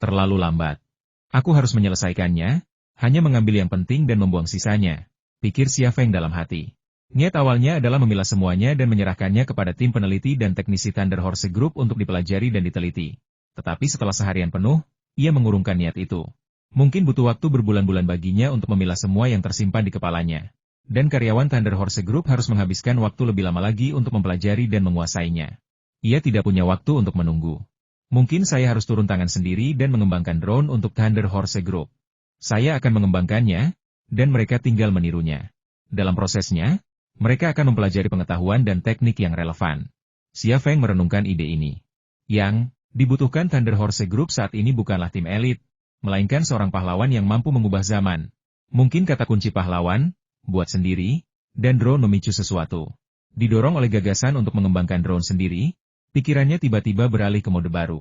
Terlalu lambat. Aku harus menyelesaikannya, hanya mengambil yang penting dan membuang sisanya, pikir Xia Feng dalam hati. Niat awalnya adalah memilah semuanya dan menyerahkannya kepada tim peneliti dan teknisi Thunder Horse Group untuk dipelajari dan diteliti. Tetapi setelah seharian penuh, ia mengurungkan niat itu. Mungkin butuh waktu berbulan-bulan baginya untuk memilah semua yang tersimpan di kepalanya. Dan karyawan Thunder Horse Group harus menghabiskan waktu lebih lama lagi untuk mempelajari dan menguasainya. Ia tidak punya waktu untuk menunggu. Mungkin saya harus turun tangan sendiri dan mengembangkan drone untuk Thunder Horse Group. Saya akan mengembangkannya, dan mereka tinggal menirunya. Dalam prosesnya, mereka akan mempelajari pengetahuan dan teknik yang relevan. Xia Feng merenungkan ide ini. Yang dibutuhkan Thunder Horse Group saat ini bukanlah tim elit, melainkan seorang pahlawan yang mampu mengubah zaman. Mungkin kata kunci pahlawan, buat sendiri, dan drone memicu sesuatu. Didorong oleh gagasan untuk mengembangkan drone sendiri, pikirannya tiba-tiba beralih ke mode baru.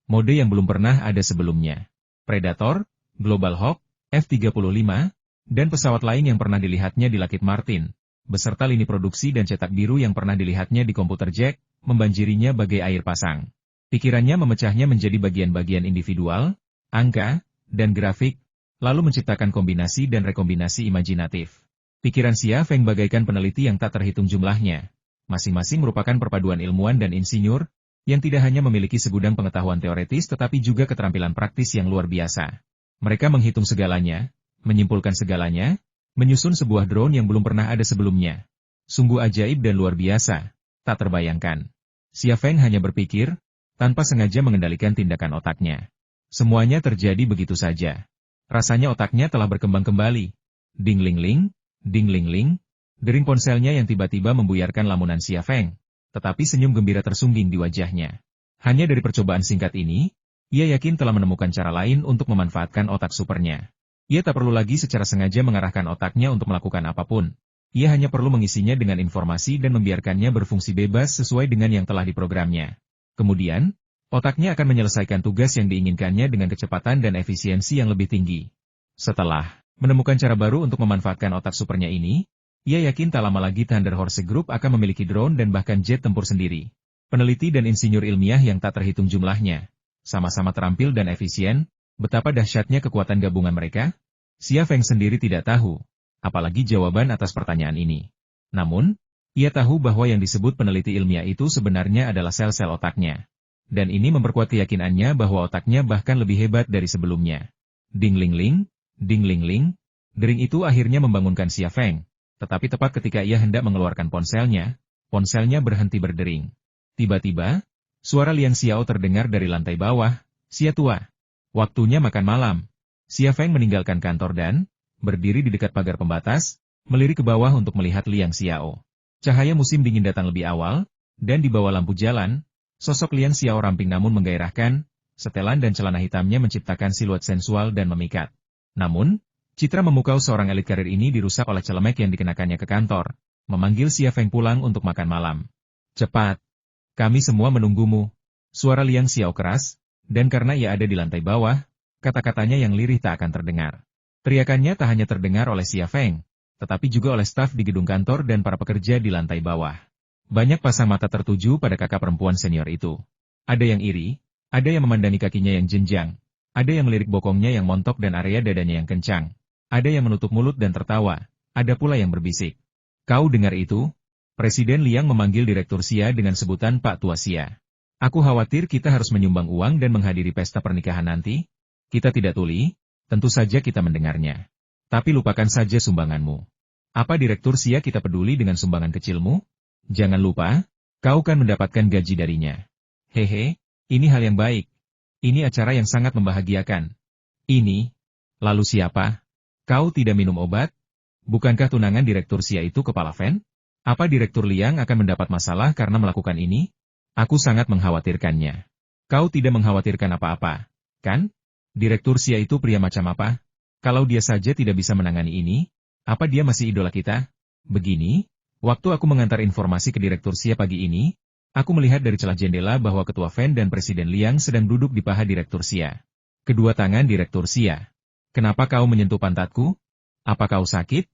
Mode yang belum pernah ada sebelumnya. Predator, Global Hawk, F-35, dan pesawat lain yang pernah dilihatnya di Lockheed Martin, beserta lini produksi dan cetak biru yang pernah dilihatnya di komputer Jack, membanjirinya bagai air pasang. Pikirannya memecahnya menjadi bagian-bagian individual, angka, dan grafik, lalu menciptakan kombinasi dan rekombinasi imajinatif. Pikiran Xia Feng bagaikan peneliti yang tak terhitung jumlahnya. Masing-masing merupakan perpaduan ilmuwan dan insinyur, yang tidak hanya memiliki segudang pengetahuan teoretis tetapi juga keterampilan praktis yang luar biasa. Mereka menghitung segalanya, menyimpulkan segalanya, menyusun sebuah drone yang belum pernah ada sebelumnya. Sungguh ajaib dan luar biasa, tak terbayangkan. Xia Feng hanya berpikir, tanpa sengaja mengendalikan tindakan otaknya. Semuanya terjadi begitu saja. Rasanya otaknya telah berkembang kembali. Ding-ling-ling, ding-ling-ling, dering ponselnya yang tiba-tiba membuyarkan lamunan Xia Feng, tetapi senyum gembira tersungging di wajahnya. Hanya dari percobaan singkat ini, ia yakin telah menemukan cara lain untuk memanfaatkan otak supernya. Ia tak perlu lagi secara sengaja mengarahkan otaknya untuk melakukan apapun. Ia hanya perlu mengisinya dengan informasi dan membiarkannya berfungsi bebas sesuai dengan yang telah diprogramnya. Kemudian, otaknya akan menyelesaikan tugas yang diinginkannya dengan kecepatan dan efisiensi yang lebih tinggi. Setelah menemukan cara baru untuk memanfaatkan otak supernya ini, ia yakin tak lama lagi Thunder Horse Group akan memiliki drone dan bahkan jet tempur sendiri. Peneliti dan insinyur ilmiah yang tak terhitung jumlahnya, sama-sama terampil dan efisien, betapa dahsyatnya kekuatan gabungan mereka? Xia Feng sendiri tidak tahu, apalagi jawaban atas pertanyaan ini. Namun, ia tahu bahwa yang disebut peneliti ilmiah itu sebenarnya adalah sel-sel otaknya. Dan ini memperkuat keyakinannya bahwa otaknya bahkan lebih hebat dari sebelumnya. Ding ling ling, ding ling ling, dering itu akhirnya membangunkan Xia Feng. Tetapi tepat ketika ia hendak mengeluarkan ponselnya berhenti berdering. Tiba-tiba, suara Liang Xiao terdengar dari lantai bawah, "Xia tua, waktunya makan malam." Xia Feng meninggalkan kantor dan berdiri di dekat pagar pembatas, melirik ke bawah untuk melihat Liang Xiao. Cahaya musim dingin datang lebih awal, dan di bawah lampu jalan, sosok Liang Xiao ramping namun menggairahkan, setelan dan celana hitamnya menciptakan siluet sensual dan memikat. Namun, citra memukau seorang elit karir ini dirusak oleh celemek yang dikenakannya ke kantor, memanggil Xia Feng pulang untuk makan malam. "Cepat! Kami semua menunggumu." Suara Liang Xiao keras, dan karena ia ada di lantai bawah, kata-katanya yang lirih tak akan terdengar. Teriakannya tak hanya terdengar oleh Xia Feng, tetapi juga oleh staf di gedung kantor dan para pekerja di lantai bawah. Banyak pasang mata tertuju pada kakak perempuan senior itu. Ada yang iri, ada yang memandangi kakinya yang jenjang, ada yang melirik bokongnya yang montok dan area dadanya yang kencang, ada yang menutup mulut dan tertawa, ada pula yang berbisik. "Kau dengar itu?" Presiden Liang memanggil Direktur Xia dengan sebutan Pak Tua Xia. "Aku khawatir kita harus menyumbang uang dan menghadiri pesta pernikahan nanti. Kita tidak tuli, tentu saja kita mendengarnya. Tapi lupakan saja sumbanganmu. Apa Direktur Xia kita peduli dengan sumbangan kecilmu? Jangan lupa, kau kan mendapatkan gaji darinya. Hehe, ini hal yang baik. Ini acara yang sangat membahagiakan. Ini, lalu siapa? Kau tidak minum obat? Bukankah tunangan Direktur Xia itu kepala Fan? Apa Direktur Liang akan mendapat masalah karena melakukan ini? Aku sangat mengkhawatirkannya. Kau tidak mengkhawatirkan apa-apa, kan? Direktur Xia itu pria macam apa? Kalau dia saja tidak bisa menangani ini, apa dia masih idola kita? Begini, waktu aku mengantar informasi ke Direktur Xia pagi ini, aku melihat dari celah jendela bahwa Ketua Fan dan Presiden Liang sedang duduk di paha Direktur Xia. Kedua tangan Direktur Xia. Kenapa kau menyentuh pantatku? Apa kau sakit?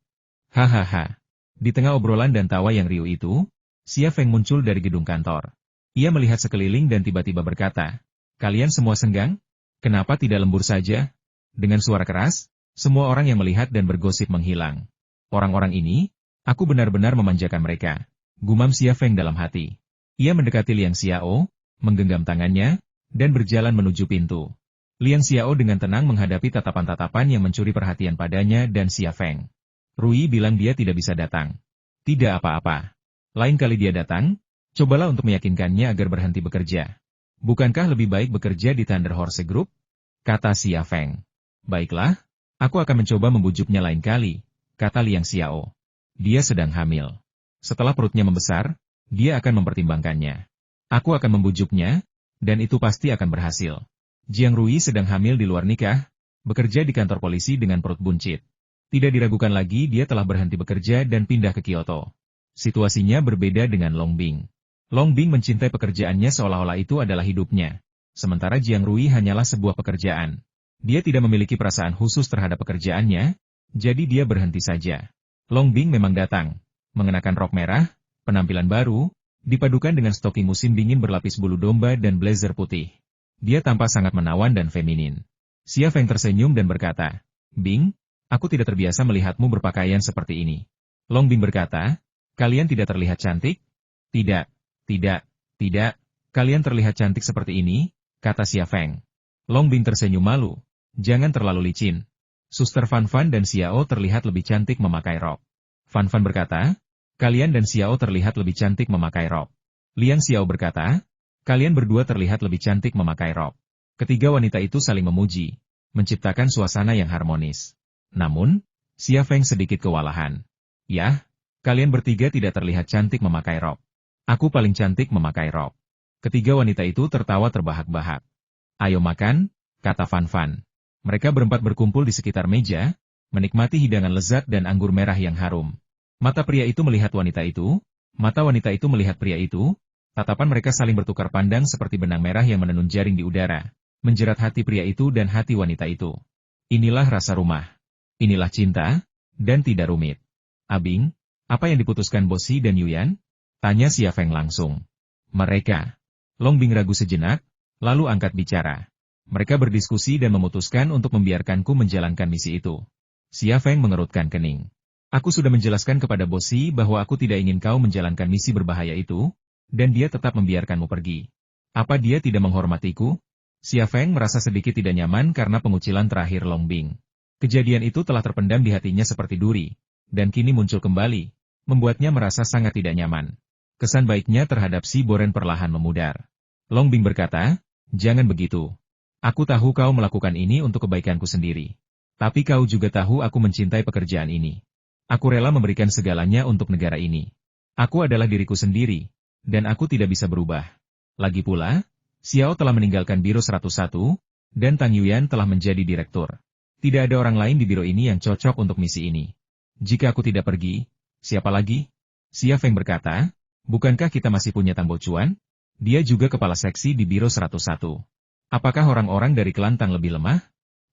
Hahaha. Di tengah obrolan dan tawa yang riuh itu, Xia Feng muncul dari gedung kantor. Ia melihat sekeliling dan tiba-tiba berkata, "Kalian semua senggang? Kenapa tidak lembur saja?" Dengan suara keras, semua orang yang melihat dan bergosip menghilang. "Orang-orang ini, aku benar-benar memanjakan mereka," gumam Xia Feng dalam hati. Ia mendekati Liang Xiao, menggenggam tangannya, dan berjalan menuju pintu. Liang Xiao dengan tenang menghadapi tatapan-tatapan yang mencuri perhatian padanya dan Xia Feng. Rui bilang dia tidak bisa datang. Tidak apa-apa. Lain kali dia datang, cobalah untuk meyakinkannya agar berhenti bekerja. Bukankah lebih baik bekerja di Thunder Horse Group? Kata Xia Feng. Baiklah, aku akan mencoba membujuknya lain kali, kata Liang Xiao. Dia sedang hamil. Setelah perutnya membesar, dia akan mempertimbangkannya. Aku akan membujuknya, dan itu pasti akan berhasil. Jiang Rui sedang hamil di luar nikah, bekerja di kantor polisi dengan perut buncit. Tidak diragukan lagi dia telah berhenti bekerja dan pindah ke Kyoto. Situasinya berbeda dengan Long Bing. Long Bing mencintai pekerjaannya seolah-olah itu adalah hidupnya. Sementara Jiang Rui hanyalah sebuah pekerjaan. Dia tidak memiliki perasaan khusus terhadap pekerjaannya, jadi dia berhenti saja. Long Bing memang datang, mengenakan rok merah, penampilan baru, dipadukan dengan stoking musim dingin berlapis bulu domba dan blazer putih. Dia tampak sangat menawan dan feminin. Xia Feng tersenyum dan berkata, "Bing, aku tidak terbiasa melihatmu berpakaian seperti ini." Long Bing berkata, "Kalian tidak terlihat cantik?" Tidak, kalian terlihat cantik seperti ini," kata Xia Feng. Long Bing tersenyum malu. "Jangan terlalu licin. Suster Fan Fan dan Xiao terlihat lebih cantik memakai rok." Fan Fan berkata, "Kalian dan Xiao terlihat lebih cantik memakai rok." Liang Xiao berkata, "Kalian berdua terlihat lebih cantik memakai rok." Ketiga wanita itu saling memuji, menciptakan suasana yang harmonis. Namun, Xia Feng sedikit kewalahan. "Yah, kalian bertiga tidak terlihat cantik memakai rok. Aku paling cantik memakai rok." Ketiga wanita itu tertawa terbahak-bahak. "Ayo makan," kata Fan Fan. Mereka berempat berkumpul di sekitar meja, menikmati hidangan lezat dan anggur merah yang harum. Mata pria itu melihat wanita itu, mata wanita itu melihat pria itu, tatapan mereka saling bertukar pandang seperti benang merah yang menenun jaring di udara, menjerat hati pria itu dan hati wanita itu. Inilah rasa rumah. Inilah cinta, dan tidak rumit. "Abing, apa yang diputuskan Bosi dan Yuyan?" tanya Xia Feng langsung. "Mereka." Long Bing ragu sejenak, lalu angkat bicara. "Mereka berdiskusi dan memutuskan untuk membiarkanku menjalankan misi itu." Xia Feng mengerutkan kening. Aku sudah menjelaskan kepada Bosi bahwa aku tidak ingin kau menjalankan misi berbahaya itu, dan dia tetap membiarkanmu pergi. Apa dia tidak menghormatiku? Xia Feng merasa sedikit tidak nyaman karena pengucilan terakhir Long Bing. Kejadian itu telah terpendam di hatinya seperti duri, dan kini muncul kembali, membuatnya merasa sangat tidak nyaman. Kesan baiknya terhadap si Boren perlahan memudar. Long Bing berkata, "Jangan begitu. Aku tahu kau melakukan ini untuk kebaikanku sendiri. Tapi kau juga tahu aku mencintai pekerjaan ini. Aku rela memberikan segalanya untuk negara ini. Aku adalah diriku sendiri, dan aku tidak bisa berubah. Lagi pula, Xiao telah meninggalkan Biro 101, dan Tang Yuyan telah menjadi direktur. Tidak ada orang lain di biro ini yang cocok untuk misi ini. Jika aku tidak pergi, siapa lagi?" Xia Feng berkata, "Bukankah kita masih punya Tang Bochuan? Dia juga kepala seksi di Biro 101. Apakah orang-orang dari klan Tang lebih lemah?"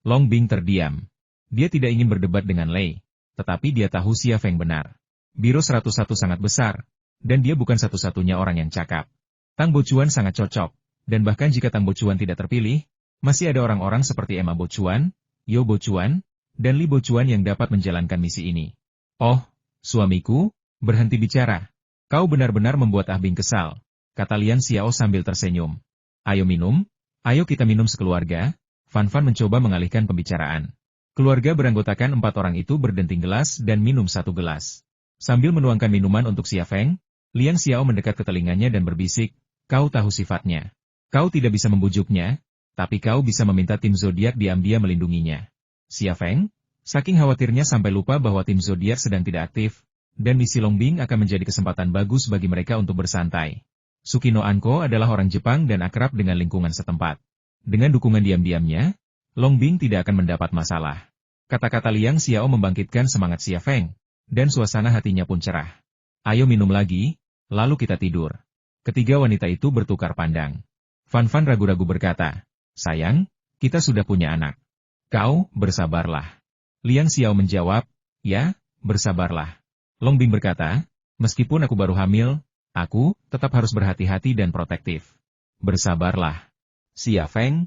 Long Bing terdiam. Dia tidak ingin berdebat dengan Lei, tetapi dia tahu Xia Feng benar. Biro 101 sangat besar, dan dia bukan satu-satunya orang yang cakap. Tang Bochuan sangat cocok, dan bahkan jika Tang Bochuan tidak terpilih, masih ada orang-orang seperti Emma Bochuan, Yo Bochuan, dan Li Bochuan yang dapat menjalankan misi ini. "Oh, suamiku, berhenti bicara. Kau benar-benar membuat Ah Bing kesal," kata Liang Xiao sambil tersenyum. "Ayo minum, ayo kita minum sekeluarga." Fan Fan mencoba mengalihkan pembicaraan. Keluarga beranggotakan 4 orang itu berdenting gelas dan minum 1 gelas. Sambil menuangkan minuman untuk Xia Feng, Liang Xiao mendekat ke telinganya dan berbisik, "Kau tahu sifatnya. Kau tidak bisa membujuknya, tapi kau bisa meminta tim zodiak diam-diam melindunginya." Xia Feng, saking khawatirnya sampai lupa bahwa tim zodiak sedang tidak aktif, dan misi Long Bing akan menjadi kesempatan bagus bagi mereka untuk bersantai. Tsukino Anko adalah orang Jepang dan akrab dengan lingkungan setempat. Dengan dukungan diam-diamnya, Long Bing tidak akan mendapat masalah. Kata-kata Liang Xiao membangkitkan semangat Xia Feng, dan suasana hatinya pun cerah. "Ayo minum lagi, lalu kita tidur." Ketiga wanita itu bertukar pandang. Fan Fan ragu-ragu berkata, "Sayang, kita sudah punya anak. Kau, bersabarlah." Liang Xiao menjawab, "Ya, bersabarlah." Long Bing berkata, "Meskipun aku baru hamil, aku tetap harus berhati-hati dan protektif." "Bersabarlah." Xia Feng?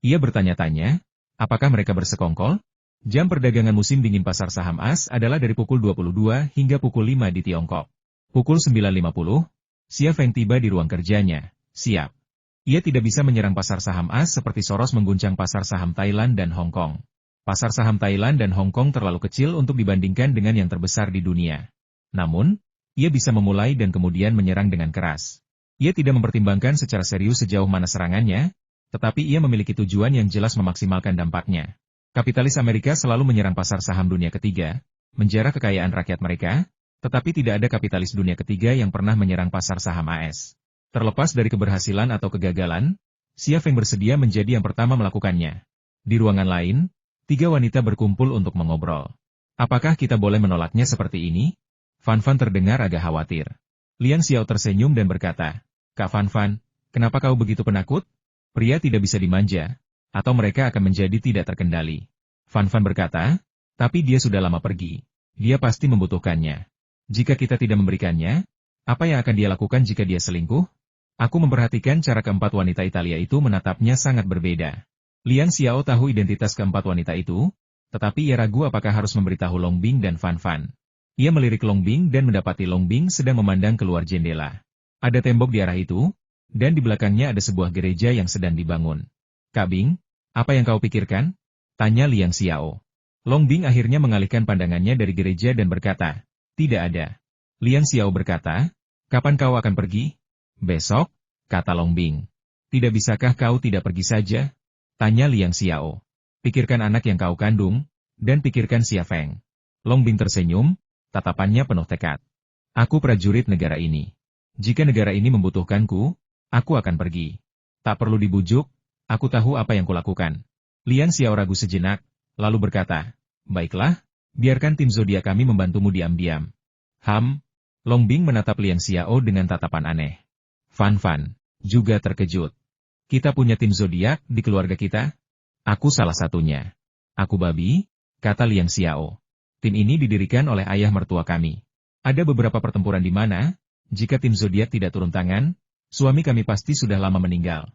Ia bertanya-tanya, apakah mereka bersekongkol? Jam perdagangan musim dingin pasar saham AS adalah dari pukul 22 hingga pukul 5 di Tiongkok. Pukul 9.50, Xia Feng tiba di ruang kerjanya. Siap. Ia tidak bisa menyerang pasar saham AS seperti Soros mengguncang pasar saham Thailand dan Hong Kong. Pasar saham Thailand dan Hong Kong terlalu kecil untuk dibandingkan dengan yang terbesar di dunia. Namun, ia bisa memulai dan kemudian menyerang dengan keras. Ia tidak mempertimbangkan secara serius sejauh mana serangannya, tetapi ia memiliki tujuan yang jelas memaksimalkan dampaknya. Kapitalis Amerika selalu menyerang pasar saham dunia ketiga, menjarah kekayaan rakyat mereka, tetapi tidak ada kapitalis dunia ketiga yang pernah menyerang pasar saham AS. Terlepas dari keberhasilan atau kegagalan, Xia Feng bersedia menjadi yang pertama melakukannya. Di ruangan lain, 3 wanita berkumpul untuk mengobrol. "Apakah kita boleh menolaknya seperti ini?" Fan Fan terdengar agak khawatir. Liang Xiao tersenyum dan berkata, "Kak Fan Fan, kenapa kau begitu penakut? Pria tidak bisa dimanja, atau mereka akan menjadi tidak terkendali." Fan Fan berkata, "Tapi dia sudah lama pergi. Dia pasti membutuhkannya. Jika kita tidak memberikannya, apa yang akan dia lakukan jika dia selingkuh?" Aku memperhatikan cara keempat wanita Italia itu menatapnya sangat berbeda. Liang Xiao tahu identitas keempat wanita itu, tetapi ia ragu apakah harus memberitahu Long Bing dan Fan Fan. Ia melirik Long Bing dan mendapati Long Bing sedang memandang keluar jendela. Ada tembok di arah itu, dan di belakangnya ada sebuah gereja yang sedang dibangun. "Kak Bing, apa yang kau pikirkan?" tanya Liang Xiao. Long Bing akhirnya mengalihkan pandangannya dari gereja dan berkata, "Tidak ada." Liang Xiao berkata, "Kapan kau akan pergi?" "Besok," kata Long Bing. "Tidak bisakah kau tidak pergi saja?" tanya Liang Xiao. "Pikirkan anak yang kau kandung, dan pikirkan Xia Feng." Long Bing tersenyum, tatapannya penuh tekad. "Aku prajurit negara ini. Jika negara ini membutuhkanku, aku akan pergi. Tak perlu dibujuk, aku tahu apa yang kulakukan." Liang Xiao ragu sejenak, lalu berkata, "Baiklah, biarkan tim zodiak kami membantumu diam-diam." Long Bing menatap Liang Xiao dengan tatapan aneh. Fan Fan juga terkejut. "Kita punya tim zodiak di keluarga kita?" "Aku salah satunya." "Aku babi," kata Liang Xiao. "Tim ini didirikan oleh ayah mertua kami. Ada beberapa pertempuran di mana, jika tim zodiak tidak turun tangan, suami kami pasti sudah lama meninggal."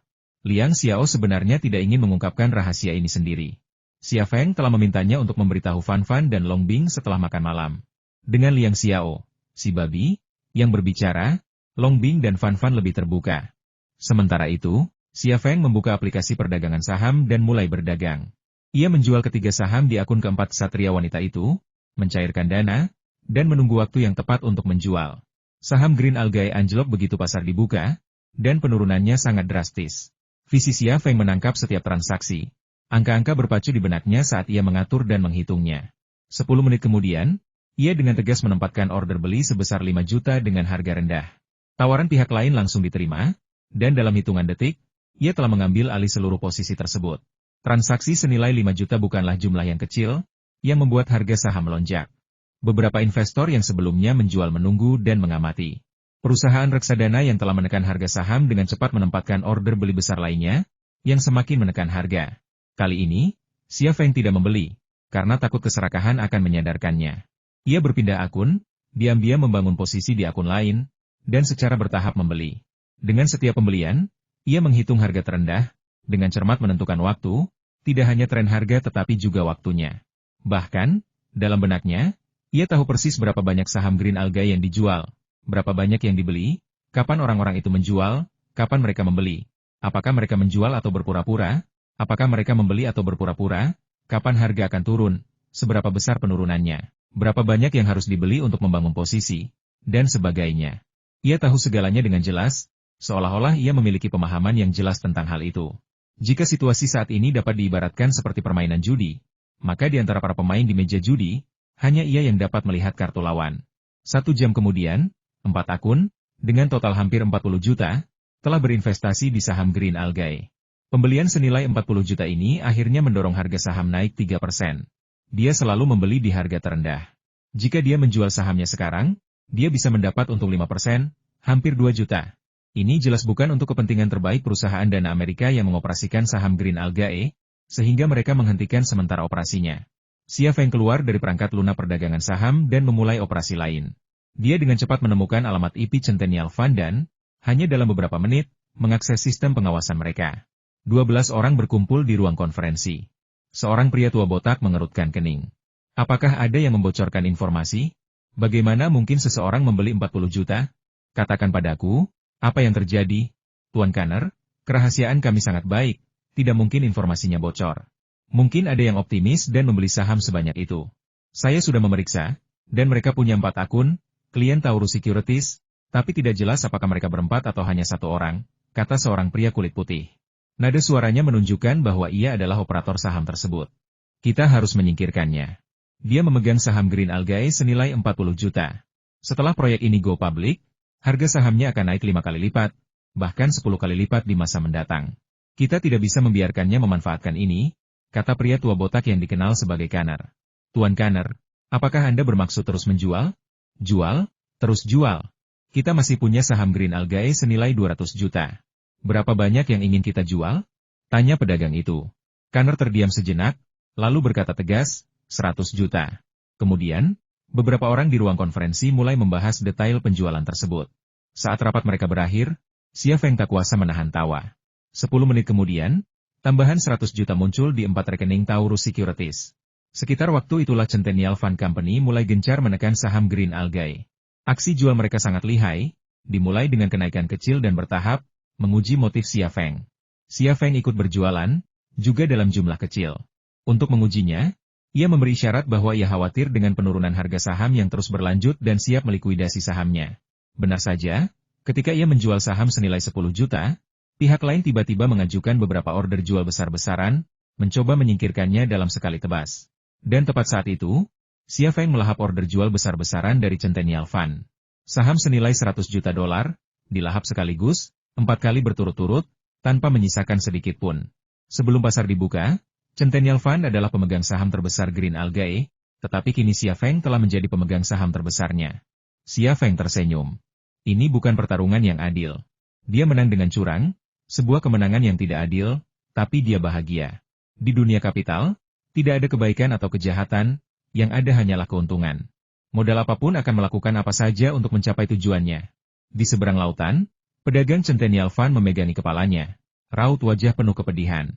Liang Xiao sebenarnya tidak ingin mengungkapkan rahasia ini sendiri. Xia Feng telah memintanya untuk memberitahu Fan Fan dan Long Bing setelah makan malam. Dengan Liang Xiao, si babi, yang berbicara, Long Bing dan Fan Fan lebih terbuka. Sementara itu, Xia Feng membuka aplikasi perdagangan saham dan mulai berdagang. Ia menjual ketiga saham di akun keempat ksatria wanita itu, mencairkan dana, dan menunggu waktu yang tepat untuk menjual. Saham Green Algae anjlok begitu pasar dibuka, dan penurunannya sangat drastis. Visi Xia Feng menangkap setiap transaksi. Angka-angka berpacu di benaknya saat ia mengatur dan menghitungnya. 10 menit kemudian, ia dengan tegas menempatkan order beli sebesar 5 juta dengan harga rendah. Tawaran pihak lain langsung diterima, dan dalam hitungan detik, ia telah mengambil alih seluruh posisi tersebut. Transaksi senilai 5 juta bukanlah jumlah yang kecil, yang membuat harga saham melonjak. Beberapa investor yang sebelumnya menjual menunggu dan mengamati. Perusahaan reksadana yang telah menekan harga saham dengan cepat menempatkan order beli besar lainnya, yang semakin menekan harga. Kali ini, Xia Feng tidak membeli, karena takut keserakahan akan menyadarkannya. Ia berpindah akun, diam-diam membangun posisi di akun lain, dan secara bertahap membeli. Dengan setiap pembelian, ia menghitung harga terendah, dengan cermat menentukan waktu, tidak hanya tren harga tetapi juga waktunya. Bahkan, dalam benaknya, ia tahu persis berapa banyak saham Green Algae yang dijual, berapa banyak yang dibeli, kapan orang-orang itu menjual, kapan mereka membeli, apakah mereka menjual atau berpura-pura, apakah mereka membeli atau berpura-pura, kapan harga akan turun, seberapa besar penurunannya, berapa banyak yang harus dibeli untuk membangun posisi, dan sebagainya. Ia tahu segalanya dengan jelas, seolah-olah ia memiliki pemahaman yang jelas tentang hal itu. Jika situasi saat ini dapat diibaratkan seperti permainan judi, maka di antara para pemain di meja judi, hanya ia yang dapat melihat kartu lawan. 1 jam kemudian, 4 akun, dengan total hampir 40 juta, telah berinvestasi di saham Green Algae. Pembelian senilai 40 juta ini akhirnya mendorong harga saham naik 3%. Dia selalu membeli di harga terendah. Jika dia menjual sahamnya sekarang, dia bisa mendapat untung 5%, hampir 2 juta. Ini jelas bukan untuk kepentingan terbaik perusahaan dana Amerika yang mengoperasikan saham Green Algae, sehingga mereka menghentikan sementara operasinya. Xia Feng keluar dari perangkat lunak perdagangan saham dan memulai operasi lain. Dia dengan cepat menemukan alamat IP Centennial Fund dan, hanya dalam beberapa menit, mengakses sistem pengawasan mereka. 12 orang berkumpul di ruang konferensi. Seorang pria tua botak mengerutkan kening. Apakah ada yang membocorkan informasi? Bagaimana mungkin seseorang membeli 40 juta? Katakan padaku, apa yang terjadi? Tuan Kanner, kerahasiaan kami sangat baik, tidak mungkin informasinya bocor. Mungkin ada yang optimis dan membeli saham sebanyak itu. Saya sudah memeriksa, dan mereka punya 4 akun, klien Taurus Securities, tapi tidak jelas apakah mereka berempat atau hanya 1 orang, kata seorang pria kulit putih. Nada suaranya menunjukkan bahwa ia adalah operator saham tersebut. Kita harus menyingkirkannya. Dia memegang saham Green Algae senilai 40 juta. Setelah proyek ini go public, harga sahamnya akan naik 5 kali lipat, bahkan 10 kali lipat di masa mendatang. Kita tidak bisa membiarkannya memanfaatkan ini, kata pria tua botak yang dikenal sebagai Kanner. Tuan Kanner, apakah Anda bermaksud terus menjual? Jual, terus jual. Kita masih punya saham Green Algae senilai 200 juta. Berapa banyak yang ingin kita jual? Tanya pedagang itu. Kanner terdiam sejenak, lalu berkata tegas, 100 juta. Kemudian, beberapa orang di ruang konferensi mulai membahas detail penjualan tersebut. Saat rapat mereka berakhir, Xia Feng tak kuasa menahan tawa. 10 menit kemudian, tambahan 100 juta muncul di 4 rekening Taurus Securities. Sekitar waktu itulah Centennial Fund Company mulai gencar menekan saham Green Algae. Aksi jual mereka sangat lihai, dimulai dengan kenaikan kecil dan bertahap, menguji motif Xia Feng. Xia Feng ikut berjualan, juga dalam jumlah kecil. Untuk mengujinya, ia memberi isyarat bahwa ia khawatir dengan penurunan harga saham yang terus berlanjut dan siap melikuidasi sahamnya. Benar saja, ketika ia menjual saham senilai 10 juta, pihak lain tiba-tiba mengajukan beberapa order jual besar-besaran, mencoba menyingkirkannya dalam sekali tebas. Dan tepat saat itu, Xia Feng melahap order jual besar-besaran dari Centennial Fund. Saham senilai 100 juta dolar, dilahap sekaligus, 4 kali berturut-turut, tanpa menyisakan sedikit pun. Sebelum pasar dibuka, Centennial Fund adalah pemegang saham terbesar Green Algae, tetapi kini Xia Feng telah menjadi pemegang saham terbesarnya. Xia Feng tersenyum. Ini bukan pertarungan yang adil. Dia menang dengan curang, sebuah kemenangan yang tidak adil, tapi dia bahagia. Di dunia kapital, tidak ada kebaikan atau kejahatan, yang ada hanyalah keuntungan. Modal apapun akan melakukan apa saja untuk mencapai tujuannya. Di seberang lautan, pedagang Centennial Fund memegangi kepalanya. Raut wajah penuh kepedihan.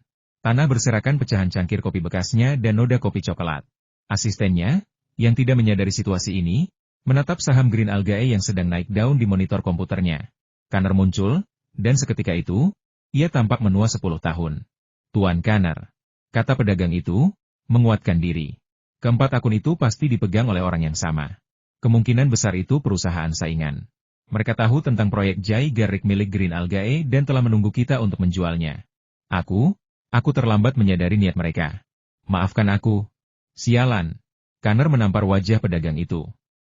Tanah berserakan pecahan cangkir kopi bekasnya dan noda kopi coklat. Asistennya, yang tidak menyadari situasi ini, menatap saham Green Algae yang sedang naik daun di monitor komputernya. Kanner muncul, dan seketika itu, ia tampak menua 10 tahun. Tuan Kanner, kata pedagang itu, menguatkan diri. Keempat akun itu pasti dipegang oleh orang yang sama. Kemungkinan besar itu perusahaan saingan. Mereka tahu tentang proyek Jai Garrick milik Green Algae dan telah menunggu kita untuk menjualnya. Aku terlambat menyadari niat mereka. Maafkan aku. Sialan. Kanner menampar wajah pedagang itu.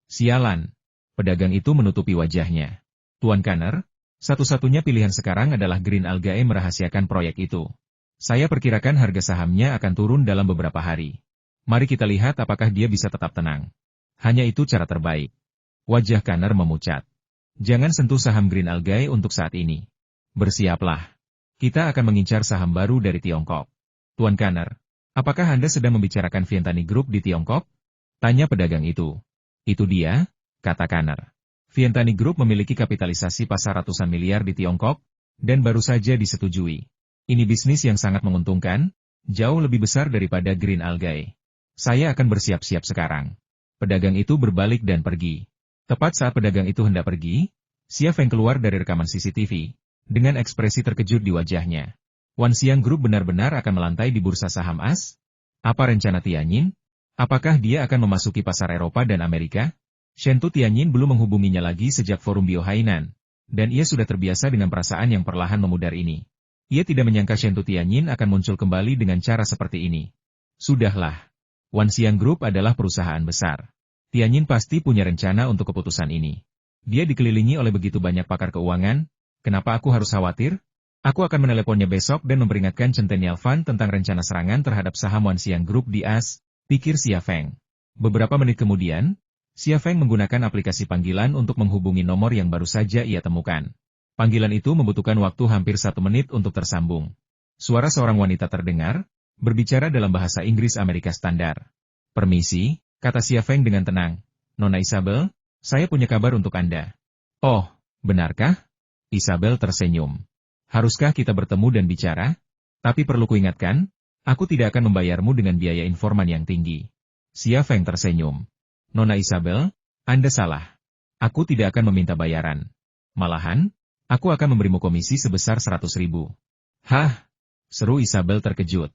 Sialan. Pedagang itu menutupi wajahnya. Tuan Kanner, satu-satunya pilihan sekarang adalah Green Algae merahasiakan proyek itu. Saya perkirakan harga sahamnya akan turun dalam beberapa hari. Mari kita lihat apakah dia bisa tetap tenang. Hanya itu cara terbaik. Wajah Kanner memucat. Jangan sentuh saham Green Algae untuk saat ini. Bersiaplah. Kita akan mengincar saham baru dari Tiongkok. Tuan Kanner, apakah Anda sedang membicarakan Vientani Group di Tiongkok? Tanya pedagang itu. Itu dia, kata Kanner. Vientani Group memiliki kapitalisasi pasar ratusan miliar di Tiongkok, dan baru saja disetujui. Ini bisnis yang sangat menguntungkan, jauh lebih besar daripada Green Algae. Saya akan bersiap-siap sekarang. Pedagang itu berbalik dan pergi. Tepat saat pedagang itu hendak pergi, Xia Feng keluar dari rekaman CCTV, dengan ekspresi terkejut di wajahnya. Wan Xiang Group benar-benar akan melantai di bursa saham AS? Apa rencana Tianyin? Apakah dia akan memasuki pasar Eropa dan Amerika? Shentu Tianyin belum menghubunginya lagi sejak forum Bio Hainan, dan ia sudah terbiasa dengan perasaan yang perlahan memudar ini. Ia tidak menyangka Shentu Tianyin akan muncul kembali dengan cara seperti ini. Sudahlah. Wan Xiang Group adalah perusahaan besar. Tianyin pasti punya rencana untuk keputusan ini. Dia dikelilingi oleh begitu banyak pakar keuangan. Kenapa aku harus khawatir? Aku akan meneleponnya besok dan memperingatkan Centennial Fund tentang rencana serangan terhadap saham Wan Xiang Group di AS, pikir Xia Feng. Beberapa menit kemudian, Xia Feng menggunakan aplikasi panggilan untuk menghubungi nomor yang baru saja ia temukan. Panggilan itu membutuhkan waktu hampir 1 menit untuk tersambung. Suara seorang wanita terdengar, berbicara dalam bahasa Inggris Amerika Standar. Permisi, kata Xia Feng dengan tenang. Nona Isabel, saya punya kabar untuk Anda. Oh, benarkah? Isabel tersenyum. Haruskah kita bertemu dan bicara? Tapi perlu kuingatkan, aku tidak akan membayarmu dengan biaya informan yang tinggi. Xia Feng tersenyum. Nona Isabel, Anda salah. Aku tidak akan meminta bayaran. Malahan, aku akan memberimu komisi sebesar 100.000. Hah? Seru Isabel terkejut.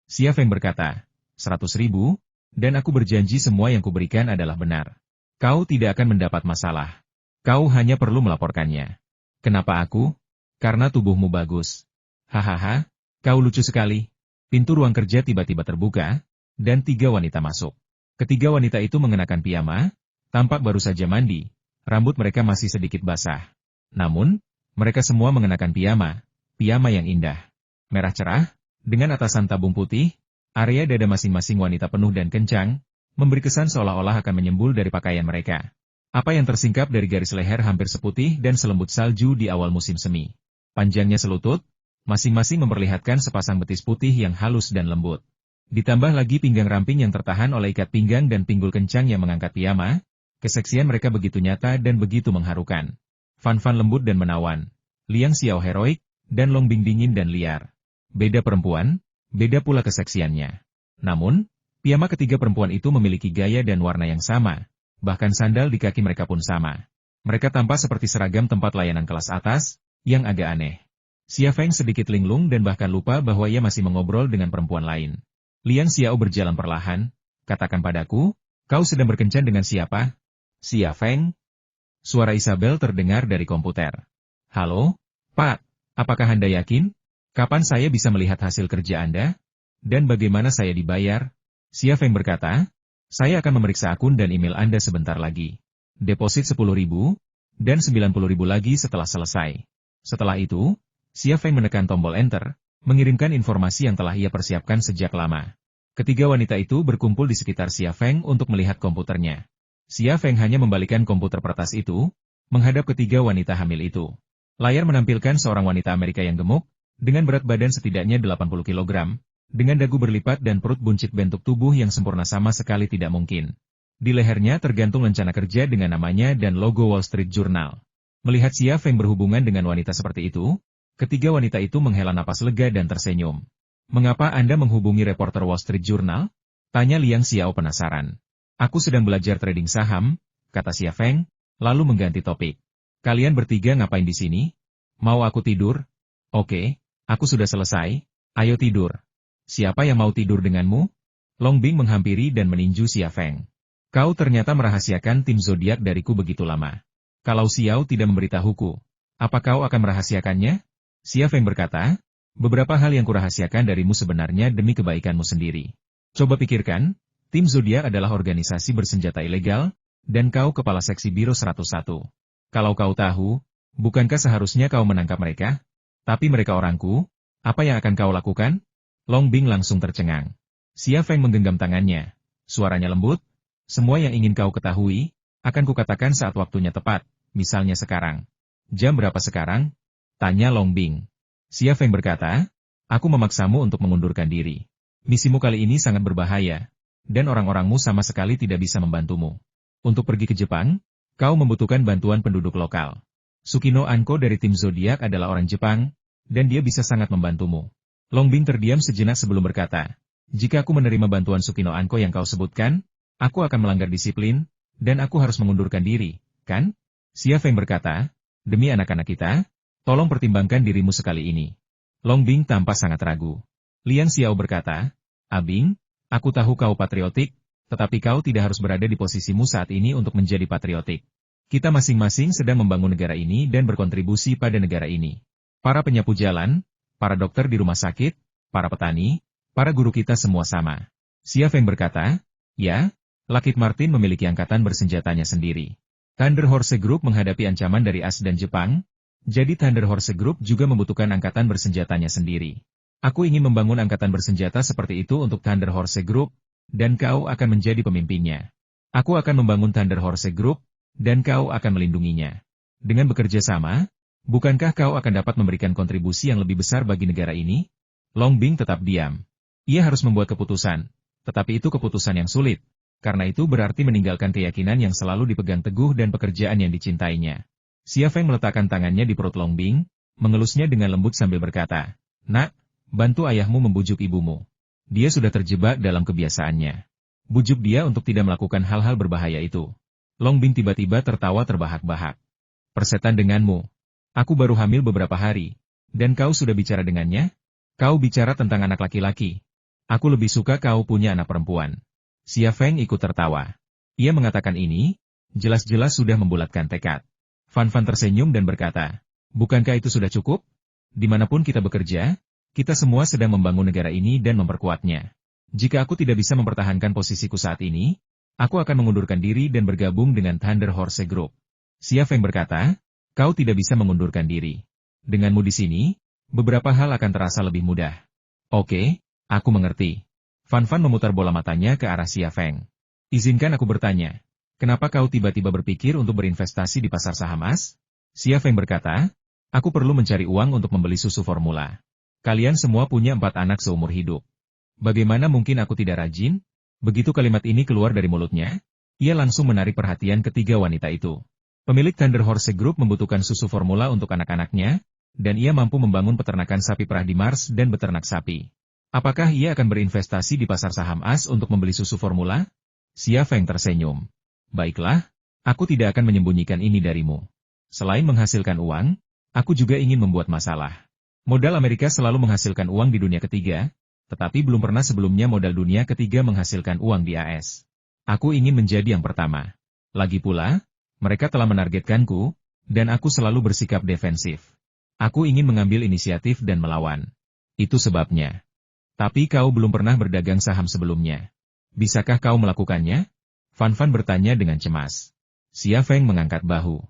Xia Feng berkata, 100.000, dan aku berjanji semua yang kuberikan adalah benar. Kau tidak akan mendapat masalah. Kau hanya perlu melaporkannya. Kenapa aku? Karena tubuhmu bagus. Hahaha, kau lucu sekali. Pintu ruang kerja tiba-tiba terbuka, dan 3 wanita masuk. Ketiga wanita itu mengenakan piyama, tampak baru saja mandi, rambut mereka masih sedikit basah. Namun, mereka semua mengenakan piyama yang indah. Merah cerah, dengan atasan tabung putih, area dada masing-masing wanita penuh dan kencang, memberi kesan seolah-olah akan menyembul dari pakaian mereka. Apa yang tersingkap dari garis leher hampir seputih dan selembut salju di awal musim semi. Panjangnya selutut, masing-masing memperlihatkan sepasang betis putih yang halus dan lembut. Ditambah lagi pinggang ramping yang tertahan oleh ikat pinggang dan pinggul kencang yang mengangkat piyama, keseksian mereka begitu nyata dan begitu mengharukan. Fan-fan lembut dan menawan, Liang Xiao heroik, dan Long Bing dingin dan liar. Beda perempuan, beda pula keseksiannya. Namun, piyama ketiga perempuan itu memiliki gaya dan warna yang sama. Bahkan sandal di kaki mereka pun sama. Mereka tampak seperti seragam tempat layanan kelas atas, yang agak aneh. Xia Feng sedikit linglung dan bahkan lupa bahwa ia masih mengobrol dengan perempuan lain. Liang Xiao berjalan perlahan, katakan padaku, kau sedang berkencan dengan siapa? Xia Feng? Suara Isabel terdengar dari komputer. Halo, Pak, apakah Anda yakin? Kapan saya bisa melihat hasil kerja Anda? Dan bagaimana saya dibayar? Xia Feng berkata, saya akan memeriksa akun dan email Anda sebentar lagi. Deposit 10.000, dan 90.000 lagi setelah selesai. Setelah itu, Xia Feng menekan tombol Enter, mengirimkan informasi yang telah ia persiapkan sejak lama. Ketiga wanita itu berkumpul di sekitar Xia Feng untuk melihat komputernya. Xia Feng hanya membalikkan komputer peretas itu, menghadap ketiga wanita hamil itu. Layar menampilkan seorang wanita Amerika yang gemuk, dengan berat badan setidaknya 80 kg, dengan dagu berlipat dan perut buncit bentuk tubuh yang sempurna sama sekali tidak mungkin. Di lehernya tergantung lencana kerja dengan namanya dan logo Wall Street Journal. Melihat Xia Feng berhubungan dengan wanita seperti itu, ketiga wanita itu menghela napas lega dan tersenyum. Mengapa Anda menghubungi reporter Wall Street Journal? Tanya Liang Xiao penasaran. Aku sedang belajar trading saham, kata Xia Feng, lalu mengganti topik. Kalian bertiga ngapain di sini? Mau aku tidur? Oke, aku sudah selesai, ayo tidur. Siapa yang mau tidur denganmu? Long Bing menghampiri dan meninju Xia Feng. Kau ternyata merahasiakan tim zodiak dariku begitu lama. Kalau Xiao tidak memberitahuku, apa kau akan merahasiakannya? Xia Feng berkata, beberapa hal yang kurahasiakan darimu sebenarnya demi kebaikanmu sendiri. Coba pikirkan, tim zodiak adalah organisasi bersenjata ilegal, dan kau kepala seksi Biro 101. Kalau kau tahu, bukankah seharusnya kau menangkap mereka? Tapi mereka orangku, apa yang akan kau lakukan? Long Bing langsung tercengang. Xia Feng menggenggam tangannya. Suaranya lembut. Semua yang ingin kau ketahui, akan kukatakan saat waktunya tepat, misalnya sekarang. Jam berapa sekarang? Tanya Long Bing. Xia Feng berkata, aku memaksamu untuk mengundurkan diri. Misimu kali ini sangat berbahaya, dan orang-orangmu sama sekali tidak bisa membantumu. Untuk pergi ke Jepang, kau membutuhkan bantuan penduduk lokal. Sukino Anko dari tim zodiak adalah orang Jepang, dan dia bisa sangat membantumu. Long Bing terdiam sejenak sebelum berkata, jika aku menerima bantuan Sukino Anko yang kau sebutkan, aku akan melanggar disiplin, dan aku harus mengundurkan diri, kan? Xia Feng berkata, demi anak-anak kita, tolong pertimbangkan dirimu sekali ini. Long Bing tampak sangat ragu. Liang Xiao berkata, Abing, aku tahu kau patriotik, tetapi kau tidak harus berada di posisimu saat ini untuk menjadi patriotik. Kita masing-masing sedang membangun negara ini dan berkontribusi pada negara ini. Para penyapu jalan, para dokter di rumah sakit, para petani, para guru kita semua sama. Xia Feng berkata, ya, Lockheed Martin memiliki angkatan bersenjatanya sendiri. Thunder Horse Group menghadapi ancaman dari AS dan Jepang, jadi Thunder Horse Group juga membutuhkan angkatan bersenjatanya sendiri. Aku ingin membangun angkatan bersenjata seperti itu untuk Thunder Horse Group, dan kau akan menjadi pemimpinnya. Aku akan membangun Thunder Horse Group, dan kau akan melindunginya. Dengan bekerja sama, bukankah kau akan dapat memberikan kontribusi yang lebih besar bagi negara ini? Long Bing tetap diam. Ia harus membuat keputusan, tetapi itu keputusan yang sulit, karena itu berarti meninggalkan keyakinan yang selalu dipegang teguh dan pekerjaan yang dicintainya. Xia Feng meletakkan tangannya di perut Long Bing, mengelusnya dengan lembut sambil berkata, nak, bantu ayahmu membujuk ibumu. Dia sudah terjebak dalam kebiasaannya. Bujuk dia untuk tidak melakukan hal-hal berbahaya itu. Long Bing tiba-tiba tertawa terbahak-bahak. Persetan denganmu. Aku baru hamil beberapa hari, dan kau sudah bicara dengannya? Kau bicara tentang anak laki-laki. Aku lebih suka kau punya anak perempuan. Xia Feng ikut tertawa. Ia mengatakan ini, jelas-jelas sudah membulatkan tekad. Fan Fan tersenyum dan berkata, bukankah itu sudah cukup? Dimanapun kita bekerja, kita semua sedang membangun negara ini dan memperkuatnya. Jika aku tidak bisa mempertahankan posisiku saat ini, aku akan mengundurkan diri dan bergabung dengan Thunder Horse Group. Xia Feng berkata, kau tidak bisa mengundurkan diri. Denganmu di sini, beberapa hal akan terasa lebih mudah. Oke, aku mengerti. Fan Fan memutar bola matanya ke arah Xia Feng. Izinkan aku bertanya, kenapa kau tiba-tiba berpikir untuk berinvestasi di pasar saham AS? Xia Feng berkata, aku perlu mencari uang untuk membeli susu formula. Kalian semua punya 4 anak seumur hidup. Bagaimana mungkin aku tidak rajin? Begitu kalimat ini keluar dari mulutnya, ia langsung menarik perhatian ketiga wanita itu. Pemilik Thunder Horse Group membutuhkan susu formula untuk anak-anaknya, dan ia mampu membangun peternakan sapi perah di Mars dan beternak sapi. Apakah ia akan berinvestasi di pasar saham AS untuk membeli susu formula? Xia Feng tersenyum. Baiklah, aku tidak akan menyembunyikan ini darimu. Selain menghasilkan uang, aku juga ingin membuat masalah. Modal Amerika selalu menghasilkan uang di dunia ketiga, tetapi belum pernah sebelumnya modal dunia ketiga menghasilkan uang di AS. Aku ingin menjadi yang pertama. Lagi pula, mereka telah menargetkanku, dan aku selalu bersikap defensif. Aku ingin mengambil inisiatif dan melawan. Itu sebabnya. Tapi kau belum pernah berdagang saham sebelumnya. Bisakah kau melakukannya? Fan Fan bertanya dengan cemas. Xia Feng mengangkat bahu.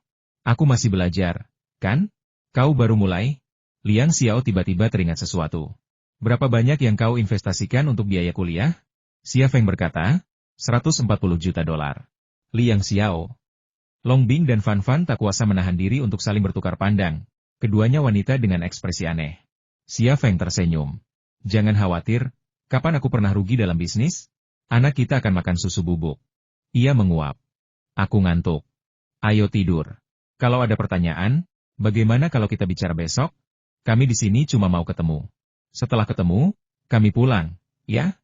Aku masih belajar, kan? Kau baru mulai? Liang Xiao tiba-tiba teringat sesuatu. Berapa banyak yang kau investasikan untuk biaya kuliah? Xia Feng berkata, 140 juta dolar. Liang Xiao. Long Bing dan Fan Fan tak kuasa menahan diri untuk saling bertukar pandang. Keduanya wanita dengan ekspresi aneh. Xia Feng tersenyum. Jangan khawatir, kapan aku pernah rugi dalam bisnis? Anak kita akan makan susu bubuk. Ia menguap. Aku ngantuk. Ayo tidur. Kalau ada pertanyaan, bagaimana kalau kita bicara besok? Kami di sini cuma mau ketemu. Setelah ketemu, Kami pulang, ya?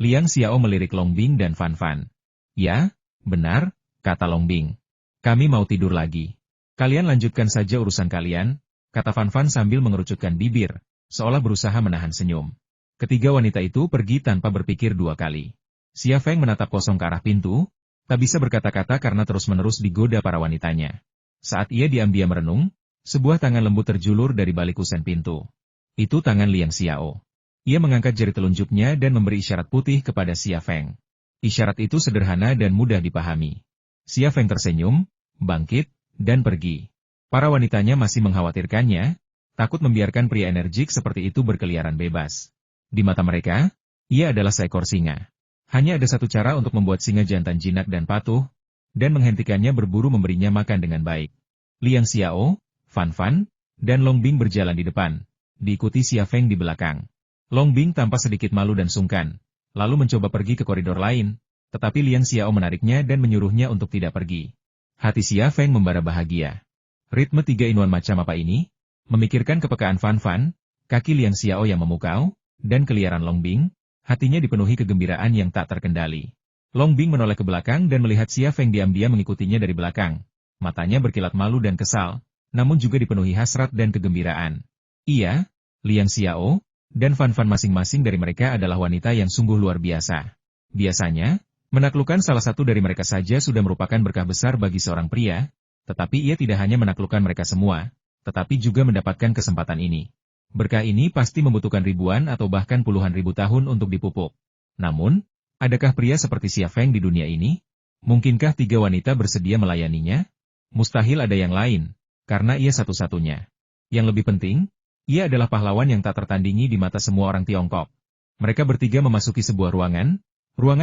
Liang Xiao melirik Long Bing dan Fan Fan. Ya, benar, kata Long Bing. Kami mau tidur lagi. Kalian lanjutkan saja urusan kalian, kata Fan Fan sambil mengerucutkan bibir, seolah berusaha menahan senyum. Ketiga wanita itu pergi tanpa berpikir dua kali. Xia Feng menatap kosong ke arah pintu, tak bisa berkata-kata karena terus-menerus digoda para wanitanya. Saat ia diam-diam merenung, sebuah tangan lembut terjulur dari balik kusen pintu. Itu tangan Liang Xiao. Ia mengangkat jari telunjuknya dan memberi isyarat putih kepada Xia Feng. Isyarat itu sederhana dan mudah dipahami. Xia Feng tersenyum, bangkit, dan pergi. Para wanitanya masih mengkhawatirkannya, takut membiarkan pria energik seperti itu berkeliaran bebas. Di mata mereka, ia adalah seekor singa. Hanya ada satu cara untuk membuat singa jantan jinak dan patuh, dan menghentikannya berburu memberinya makan dengan baik. Liang Xiao, Fan Fan, dan Long Bing berjalan di depan, diikuti Xia Feng di belakang. Long Bing tampak sedikit malu dan sungkan, lalu mencoba pergi ke koridor lain, tetapi Liang Xiao menariknya dan menyuruhnya untuk tidak pergi. Hati Xia Feng membara bahagia. Ritme 3-in-1 macam apa ini? Memikirkan kepekaan Fan Fan, kaki Liang Xiao yang memukau, dan keliaran Long Bing, hatinya dipenuhi kegembiraan yang tak terkendali. Long Bing menoleh ke belakang dan melihat Xia Feng diam-diam mengikutinya dari belakang. Matanya berkilat malu dan kesal, namun juga dipenuhi hasrat dan kegembiraan. Ia, Liang Xiao, dan Fan Fan masing-masing dari mereka adalah wanita yang sungguh luar biasa. Biasanya, menaklukkan salah satu dari mereka saja sudah merupakan berkah besar bagi seorang pria, tetapi ia tidak hanya menaklukkan mereka semua, tetapi juga mendapatkan kesempatan ini. Berkah ini pasti membutuhkan ribuan atau bahkan puluhan ribu tahun untuk dipupuk. Namun, adakah pria seperti Xia Feng di dunia ini? Mungkinkah 3 wanita bersedia melayaninya? Mustahil ada yang lain, karena ia satu-satunya. Yang lebih penting, ia adalah pahlawan yang tak tertandingi di mata semua orang Tiongkok. Mereka bertiga memasuki sebuah ruangan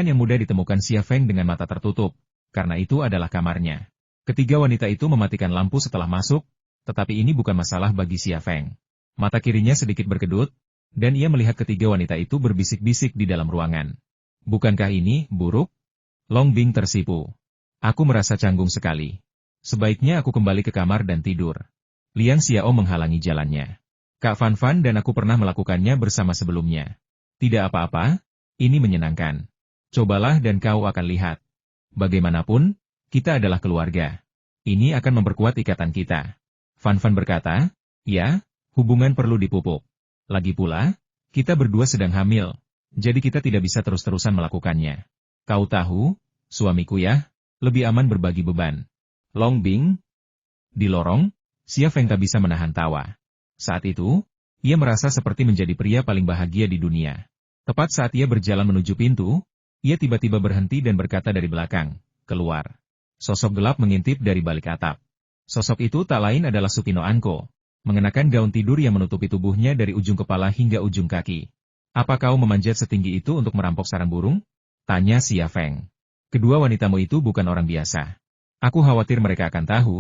yang mudah ditemukan Xia Feng dengan mata tertutup, karena itu adalah kamarnya. Ketiga wanita itu mematikan lampu setelah masuk, tetapi ini bukan masalah bagi Xia Feng. Mata kirinya sedikit berkedut, dan ia melihat ketiga wanita itu berbisik-bisik di dalam ruangan. Bukankah ini buruk? Long Bing tersipu. Aku merasa canggung sekali. Sebaiknya aku kembali ke kamar dan tidur. Liang Xiao menghalangi jalannya. Kak Fan Fan dan aku pernah melakukannya bersama sebelumnya. Tidak apa-apa, ini menyenangkan. Cobalah dan kau akan lihat. Bagaimanapun, kita adalah keluarga. Ini akan memperkuat ikatan kita. Fan Fan berkata, ya, hubungan perlu dipupuk. Lagi pula, kita berdua sedang hamil, jadi kita tidak bisa terus-terusan melakukannya. Kau tahu, suamiku ya, lebih aman berbagi beban. Long Bing. Di lorong, Xia Feng tak bisa menahan tawa. Saat itu, ia merasa seperti menjadi pria paling bahagia di dunia. Tepat saat ia berjalan menuju pintu, ia tiba-tiba berhenti dan berkata dari belakang, keluar. Sosok gelap mengintip dari balik atap. Sosok itu tak lain adalah Sukino Anko, mengenakan gaun tidur yang menutupi tubuhnya dari ujung kepala hingga ujung kaki. Apa kau memanjat setinggi itu untuk merampok sarang burung? Tanya Xia Feng. Kedua wanitamu itu bukan orang biasa. Aku khawatir mereka akan tahu,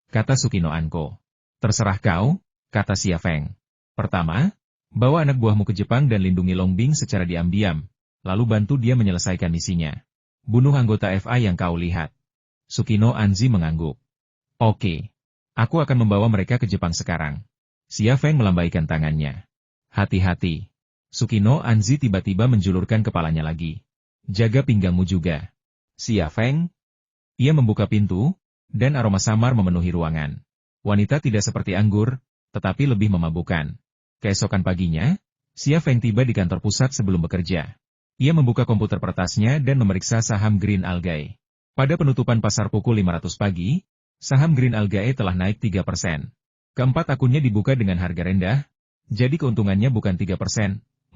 kata Sukino Anko. Terserah kau, kata Xia Feng. Pertama, bawa anak buahmu ke Jepang dan lindungi Long Bing secara diam-diam, lalu bantu dia menyelesaikan misinya. Bunuh anggota FA yang kau lihat. Sukino Anzi mengangguk. Oke. Aku akan membawa mereka ke Jepang sekarang. Xia Feng melambaikan tangannya. Hati-hati. Sukino Anzi tiba-tiba menjulurkan kepalanya lagi. Jaga pinggangmu juga. Xia Feng. Ia membuka pintu, dan aroma samar memenuhi ruangan. Wanita tidak seperti anggur, tetapi lebih memabukkan. Keesokan paginya, Xia Feng tiba di kantor pusat sebelum bekerja. Ia membuka komputer pertasnya dan memeriksa saham Green Algae. Pada penutupan pasar pukul 500 pagi, saham Green Algae telah naik 3%. Keempat akunnya dibuka dengan harga rendah, jadi keuntungannya bukan 3%,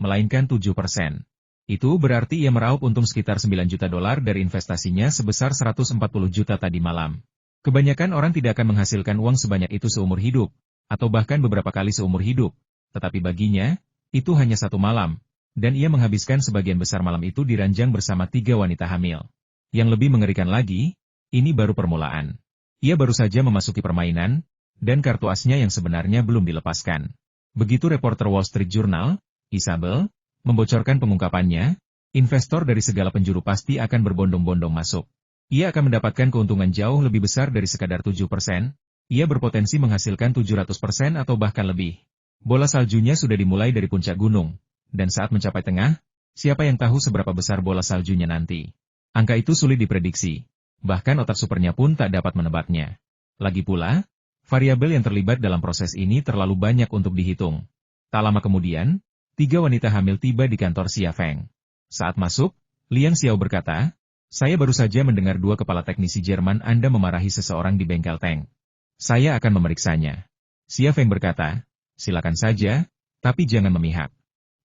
melainkan 7%. Itu berarti ia meraup untung sekitar $9 juta dari investasinya sebesar 140 juta tadi malam. Kebanyakan orang tidak akan menghasilkan uang sebanyak itu seumur hidup, atau bahkan beberapa kali seumur hidup, tetapi baginya, itu hanya satu malam, dan ia menghabiskan sebagian besar malam itu di ranjang bersama 3 wanita hamil. Yang lebih mengerikan lagi, ini baru permulaan. Ia baru saja memasuki permainan, dan kartu asnya yang sebenarnya belum dilepaskan. Begitu reporter Wall Street Journal, Isabel, membocorkan pengungkapannya, investor dari segala penjuru pasti akan berbondong-bondong masuk. Ia akan mendapatkan keuntungan jauh lebih besar dari sekadar 7%, ia berpotensi menghasilkan 700% atau bahkan lebih. Bola saljunya sudah dimulai dari puncak gunung, Dan saat mencapai tengah, siapa yang tahu seberapa besar bola saljunya nanti. Angka itu sulit diprediksi. Bahkan otak supernya pun tak dapat menebaknya. Lagi pula, variabel yang terlibat dalam proses ini terlalu banyak untuk dihitung. Tak lama kemudian, 3 wanita hamil tiba di kantor Xia Feng. Saat masuk, Liang Xiao berkata, "Saya baru saja mendengar 2 kepala teknisi Jerman Anda memarahi seseorang di bengkel tank. Saya akan memeriksanya." Xia Feng berkata, "Silakan saja, tapi jangan memihak.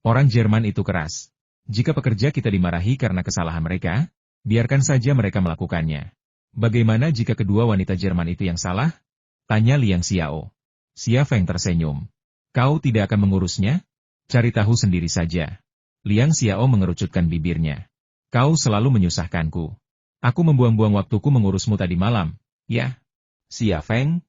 Orang Jerman itu keras. Jika pekerja kita dimarahi karena kesalahan mereka, biarkan saja mereka melakukannya." "Bagaimana jika kedua wanita Jerman itu yang salah?" tanya Liang Xiao. Xia Feng tersenyum. "Kau tidak akan mengurusnya? Cari tahu sendiri saja." Liang Xiao mengerucutkan bibirnya. "Kau selalu menyusahkanku. Aku membuang-buang waktuku mengurusmu tadi malam, ya?" Xia Feng.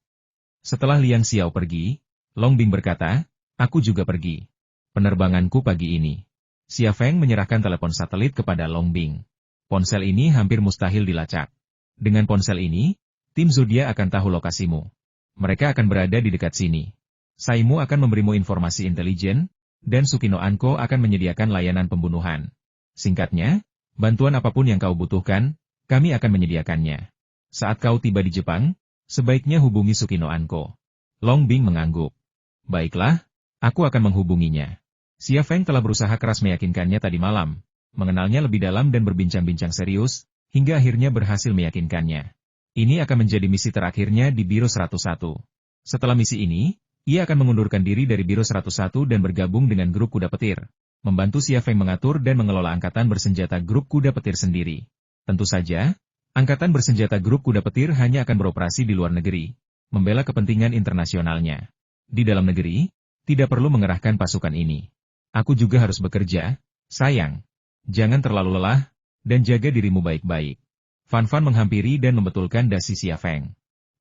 Setelah Liang Xiao pergi, Long Bing berkata, "Aku juga pergi. Penerbanganku pagi ini." Xia Feng menyerahkan telepon satelit kepada Long Bing. "Ponsel ini hampir mustahil dilacak. Dengan ponsel ini, tim Zodiac akan tahu lokasimu. Mereka akan berada di dekat sini. Saimu akan memberimu informasi intelijen, dan Sukino Anko akan menyediakan layanan pembunuhan. Singkatnya, bantuan apapun yang kau butuhkan, kami akan menyediakannya. Saat kau tiba di Jepang, sebaiknya hubungi Sukino Anko." Long Bing mengangguk. "Baiklah, aku akan menghubunginya." Xia Feng telah berusaha keras meyakinkannya tadi malam, mengenalnya lebih dalam dan berbincang-bincang serius, hingga akhirnya berhasil meyakinkannya. Ini akan menjadi misi terakhirnya di Biro 101. Setelah misi ini, ia akan mengundurkan diri dari Biro 101 dan bergabung dengan grup kuda petir, membantu Xia Feng mengatur dan mengelola angkatan bersenjata grup kuda petir sendiri. Tentu saja, angkatan bersenjata grup kuda petir hanya akan beroperasi di luar negeri, membela kepentingan internasionalnya. Di dalam negeri, tidak perlu mengerahkan pasukan ini. Aku juga harus bekerja, sayang. Jangan terlalu lelah, dan jaga dirimu baik-baik. Fan Fan menghampiri dan membetulkan dasi Xia Feng.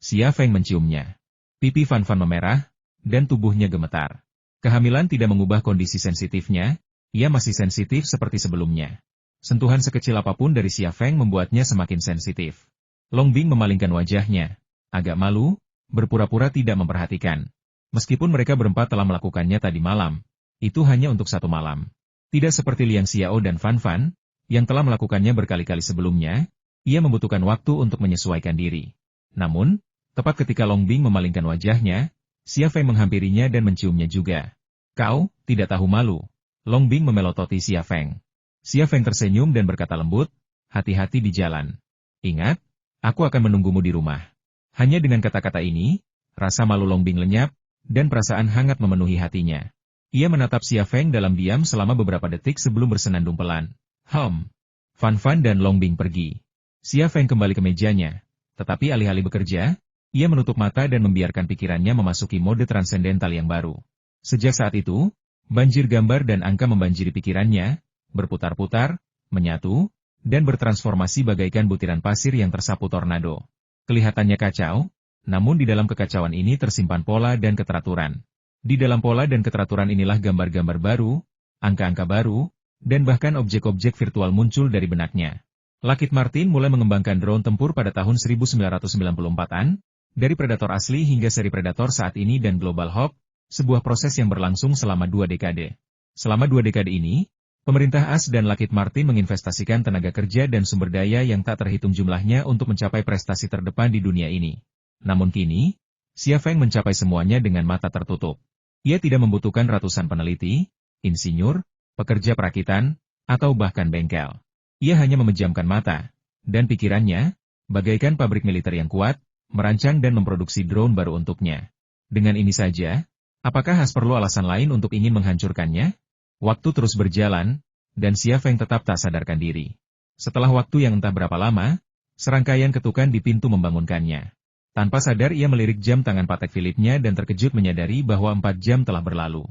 Xia Feng menciumnya. Pipi Fan Fan memerah, dan tubuhnya gemetar. Kehamilan tidak mengubah kondisi sensitifnya, ia masih sensitif seperti sebelumnya. Sentuhan sekecil apapun dari Xia Feng membuatnya semakin sensitif. Long Bing memalingkan wajahnya, agak malu, berpura-pura tidak memperhatikan. Meskipun mereka berempat telah melakukannya tadi malam, itu hanya untuk 1 malam. Tidak seperti Liang Xiao dan Fan Fan, yang telah melakukannya berkali-kali sebelumnya, ia membutuhkan waktu untuk menyesuaikan diri. Namun, tepat ketika Long Bing memalingkan wajahnya, Xia Feng menghampirinya dan menciumnya juga. "Kau, tidak tahu malu." Long Bing memelototi Xia Feng. Xia Feng tersenyum dan berkata lembut, "Hati-hati di jalan. Ingat, aku akan menunggumu di rumah." Hanya dengan kata-kata ini, rasa malu Long Bing lenyap, dan perasaan hangat memenuhi hatinya. Ia menatap Xia Feng dalam diam selama beberapa detik sebelum bersenandung pelan. Fan Fan dan Long Bing pergi. Xia Feng kembali ke mejanya, tetapi alih-alih bekerja, ia menutup mata dan membiarkan pikirannya memasuki mode transendental yang baru. Sejak saat itu, banjir gambar dan angka membanjiri pikirannya, berputar-putar, menyatu, dan bertransformasi bagaikan butiran pasir yang tersapu tornado. Kelihatannya kacau, namun di dalam kekacauan ini tersimpan pola dan keteraturan. Di dalam pola dan keteraturan inilah gambar-gambar baru, angka-angka baru, dan bahkan objek-objek virtual muncul dari benaknya. Lockheed Martin mulai mengembangkan drone tempur pada tahun 1994-an, dari Predator asli hingga seri Predator saat ini dan Global Hawk, sebuah proses yang berlangsung selama 2 dekade. Selama 2 dekade ini, pemerintah AS dan Lockheed Martin menginvestasikan tenaga kerja dan sumber daya yang tak terhitung jumlahnya untuk mencapai prestasi terdepan di dunia ini. Namun kini, Xia Feng mencapai semuanya dengan mata tertutup. Ia tidak membutuhkan ratusan peneliti, insinyur, pekerja perakitan, atau bahkan bengkel. Ia hanya memejamkan mata, dan pikirannya, bagaikan pabrik militer yang kuat, merancang dan memproduksi drone baru untuknya. Dengan ini saja, apakah Has perlu alasan lain untuk ingin menghancurkannya? Waktu terus berjalan, dan Xia Feng tetap tak sadarkan diri. Setelah waktu yang entah berapa lama, serangkaian ketukan di pintu membangunkannya. Tanpa sadar ia melirik jam tangan Patek Philippe-nya dan terkejut menyadari bahwa 4 jam telah berlalu.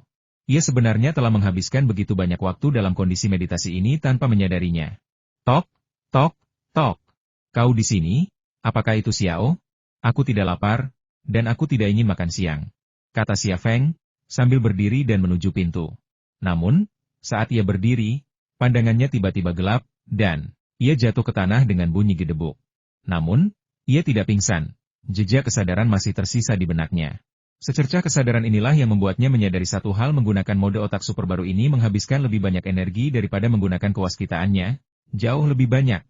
Ia sebenarnya telah menghabiskan begitu banyak waktu dalam kondisi meditasi ini tanpa menyadarinya. Tok, tok, tok. Kau di sini? Apakah itu Xiao? Aku tidak lapar, dan aku tidak ingin makan siang, kata Xia Feng, sambil berdiri dan menuju pintu. Namun, saat ia berdiri, pandangannya tiba-tiba gelap, dan ia jatuh ke tanah dengan bunyi gedebuk. Namun, ia tidak pingsan. Jejak kesadaran masih tersisa di benaknya. Secercah kesadaran inilah yang membuatnya menyadari satu hal, menggunakan mode otak super baru ini menghabiskan lebih banyak energi daripada menggunakan kewaskitaannya, jauh lebih banyak.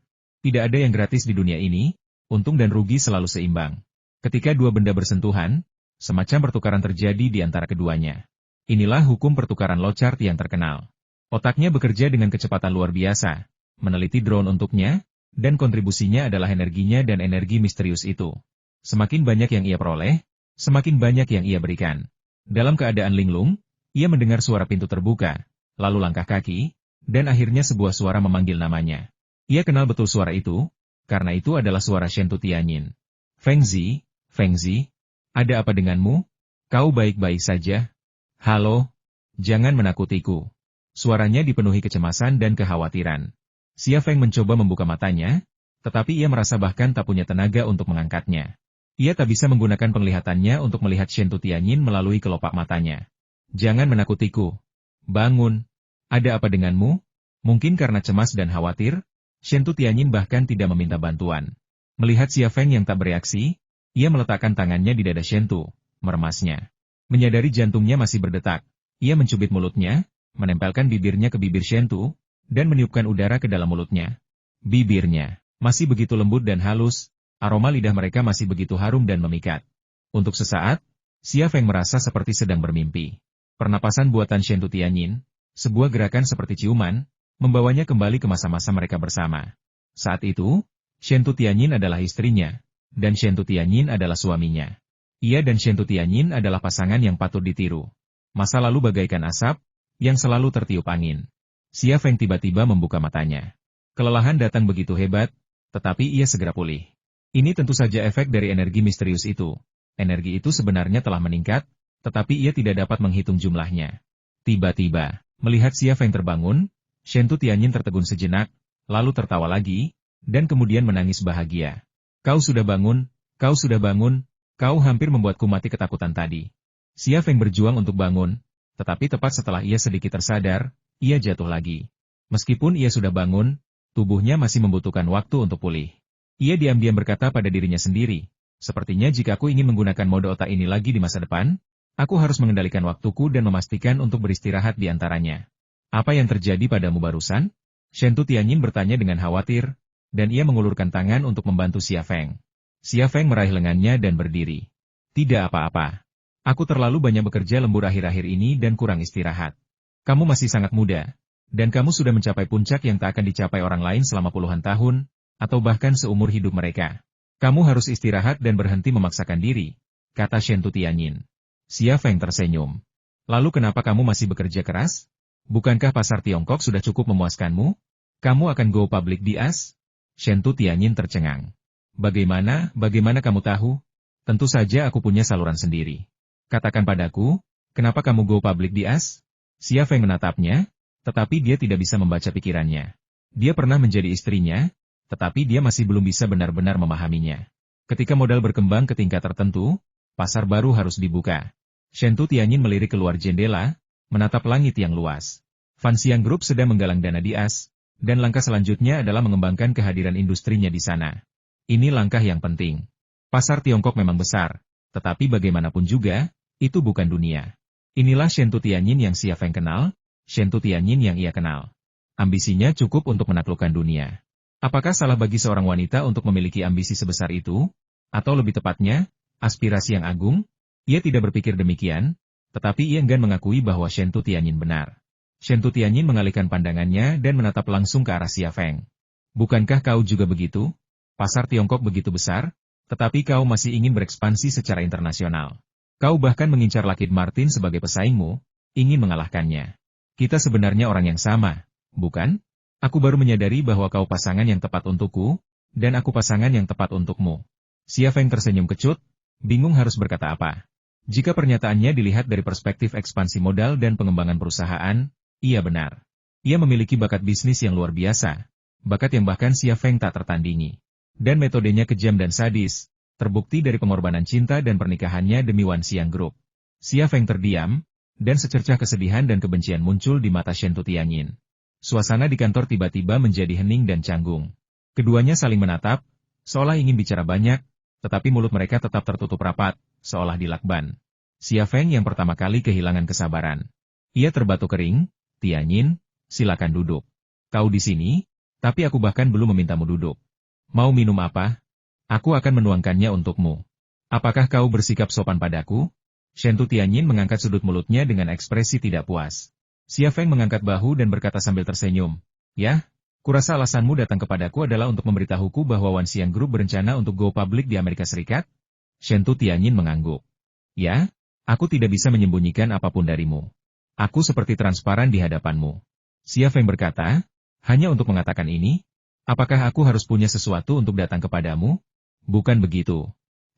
Tidak ada yang gratis di dunia ini, untung dan rugi selalu seimbang. Ketika dua benda bersentuhan, semacam pertukaran terjadi di antara keduanya. Inilah hukum pertukaran Locard yang terkenal. Otaknya bekerja dengan kecepatan luar biasa, meneliti drone untuknya, dan kontribusinya adalah energinya dan energi misterius itu. Semakin banyak yang ia peroleh, semakin banyak yang ia berikan. Dalam keadaan linglung, ia mendengar suara pintu terbuka, lalu langkah kaki, dan akhirnya sebuah suara memanggil namanya. Ia kenal betul suara itu, karena itu adalah suara Shen Tutianyin. Feng Zi, ada apa denganmu? Kau baik-baik saja? Halo? Jangan menakutiku. Suaranya dipenuhi kecemasan dan kekhawatiran. Xia Feng mencoba membuka matanya, tetapi ia merasa bahkan tak punya tenaga untuk mengangkatnya. Ia tak bisa menggunakan penglihatannya untuk melihat Shen Tutianyin melalui kelopak matanya. Jangan menakutiku. Bangun. Ada apa denganmu? Mungkin karena cemas dan khawatir, Shen Tutianyin bahkan tidak meminta bantuan. Melihat Xia Feng yang tak bereaksi, ia meletakkan tangannya di dada Shen Tu, meremasnya. Menyadari jantungnya masih berdetak, ia mencubit mulutnya, menempelkan bibirnya ke bibir Shen Tu, dan meniupkan udara ke dalam mulutnya. Bibirnya masih begitu lembut dan halus. Aroma lidah mereka masih begitu harum dan memikat. Untuk sesaat, Xia Feng merasa seperti sedang bermimpi. Pernapasan buatan Shen Tutianyin, sebuah gerakan seperti ciuman, membawanya kembali ke masa-masa mereka bersama. Saat itu, Shen Tutianyin adalah istrinya, dan Shen Tutianyin adalah suaminya. Ia dan Shen Tutianyin adalah pasangan yang patut ditiru. Masa lalu bagaikan asap, yang selalu tertiup angin. Xia Feng tiba-tiba membuka matanya. Kelelahan datang begitu hebat, tetapi ia segera pulih. Ini tentu saja efek dari energi misterius itu. Energi itu sebenarnya telah meningkat, tetapi ia tidak dapat menghitung jumlahnya. Tiba-tiba, melihat Xia Feng terbangun, Shen Tutianyin tertegun sejenak, lalu tertawa lagi, dan kemudian menangis bahagia. Kau sudah bangun, kau hampir membuatku mati ketakutan tadi. Xia Feng berjuang untuk bangun, tetapi tepat setelah ia sedikit tersadar, ia jatuh lagi. Meskipun ia sudah bangun, tubuhnya masih membutuhkan waktu untuk pulih. Ia diam-diam berkata pada dirinya sendiri, sepertinya jika aku ingin menggunakan mode otak ini lagi di masa depan, aku harus mengendalikan waktuku dan memastikan untuk beristirahat di antaranya. Apa yang terjadi padamu barusan? Shen Tutianyin bertanya dengan khawatir, dan ia mengulurkan tangan untuk membantu Xia Feng. Xia Feng meraih lengannya dan berdiri. Tidak apa-apa. Aku terlalu banyak bekerja lembur akhir-akhir ini dan kurang istirahat. Kamu masih sangat muda, dan kamu sudah mencapai puncak yang tak akan dicapai orang lain selama puluhan tahun, atau bahkan seumur hidup mereka. Kamu harus istirahat dan berhenti memaksakan diri, kata Shen Tutianyin. Xia Feng tersenyum. Lalu kenapa kamu masih bekerja keras? Bukankah pasar Tiongkok sudah cukup memuaskanmu? Kamu akan go public di AS? Shen Tutianyin tercengang. Bagaimana kamu tahu? Tentu saja aku punya saluran sendiri. Katakan padaku, kenapa kamu go public di AS? Xia Feng menatapnya, tetapi dia tidak bisa membaca pikirannya. Dia pernah menjadi istrinya, tetapi dia masih belum bisa benar-benar memahaminya. Ketika modal berkembang ke tingkat tertentu, pasar baru harus dibuka. Shen Tutianyin melirik keluar jendela, menatap langit yang luas. Fanxiang Group sedang menggalang dana di AS, dan langkah selanjutnya adalah mengembangkan kehadiran industrinya di sana. Ini langkah yang penting. Pasar Tiongkok memang besar, tetapi bagaimanapun juga, itu bukan dunia. Inilah Shen Tutianyin yang Xia Feng kenal, Shen Tutianyin yang ia kenal. Ambisinya cukup untuk menaklukkan dunia. Apakah salah bagi seorang wanita untuk memiliki ambisi sebesar itu? Atau lebih tepatnya, aspirasi yang agung? Ia tidak berpikir demikian, tetapi ia enggan mengakui bahwa Shen Tutianyin benar. Shen Tutianyin mengalihkan pandangannya dan menatap langsung ke arah Xia Feng. Bukankah kau juga begitu? Pasar Tiongkok begitu besar, tetapi kau masih ingin berekspansi secara internasional. Kau bahkan mengincar Lockheed Martin sebagai pesaingmu, ingin mengalahkannya. Kita sebenarnya orang yang sama, bukan? Aku baru menyadari bahwa kau pasangan yang tepat untukku, dan aku pasangan yang tepat untukmu. Xia Feng tersenyum kecut, bingung harus berkata apa. Jika pernyataannya dilihat dari perspektif ekspansi modal dan pengembangan perusahaan, ia benar. Ia memiliki bakat bisnis yang luar biasa, bakat yang bahkan Xia Feng tak tertandingi. Dan metodenya kejam dan sadis, terbukti dari pengorbanan cinta dan pernikahannya demi Fanxiang Group. Xia Feng terdiam, dan secercah kesedihan dan kebencian muncul di mata Shen Tutianyin. Suasana di kantor tiba-tiba menjadi hening dan canggung. Keduanya saling menatap, seolah ingin bicara banyak, tetapi mulut mereka tetap tertutup rapat, seolah dilakban. Xia Feng yang pertama kali kehilangan kesabaran. Ia terbatuk kering. Tianyin, silakan duduk. Kau di sini, tapi aku bahkan belum memintamu duduk. Mau minum apa? Aku akan menuangkannya untukmu. Apakah kau bersikap sopan padaku? Shentu Tianyin mengangkat sudut mulutnya dengan ekspresi tidak puas. Xia Feng mengangkat bahu dan berkata sambil tersenyum. Ya, kurasa alasanmu datang kepadaku adalah untuk memberitahuku bahwa Wan Xiang Group berencana untuk go public di Amerika Serikat? Shentu Tianyin mengangguk. Ya, aku tidak bisa menyembunyikan apapun darimu. Aku seperti transparan di hadapanmu. Xia Feng berkata, hanya untuk mengatakan ini? Apakah aku harus punya sesuatu untuk datang kepadamu? Bukan begitu.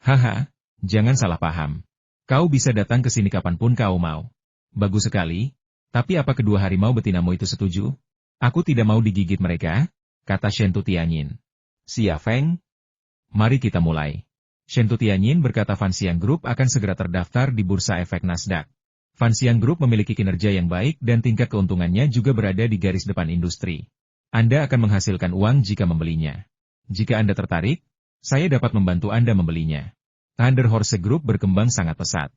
Haha, jangan salah paham. Kau bisa datang ke sini kapanpun kau mau. Bagus sekali, tapi apa kedua harimau betinamu itu setuju? Aku tidak mau digigit mereka, kata Shentu Tianyin. Xia Feng, mari kita mulai. Shentu Tianyin berkata Fan Xiang Group akan segera terdaftar di Bursa Efek Nasdaq. Fan Xiang Group memiliki kinerja yang baik dan tingkat keuntungannya juga berada di garis depan industri. Anda akan menghasilkan uang jika membelinya. Jika Anda tertarik, saya dapat membantu Anda membelinya. Thunder Horse Group berkembang sangat pesat.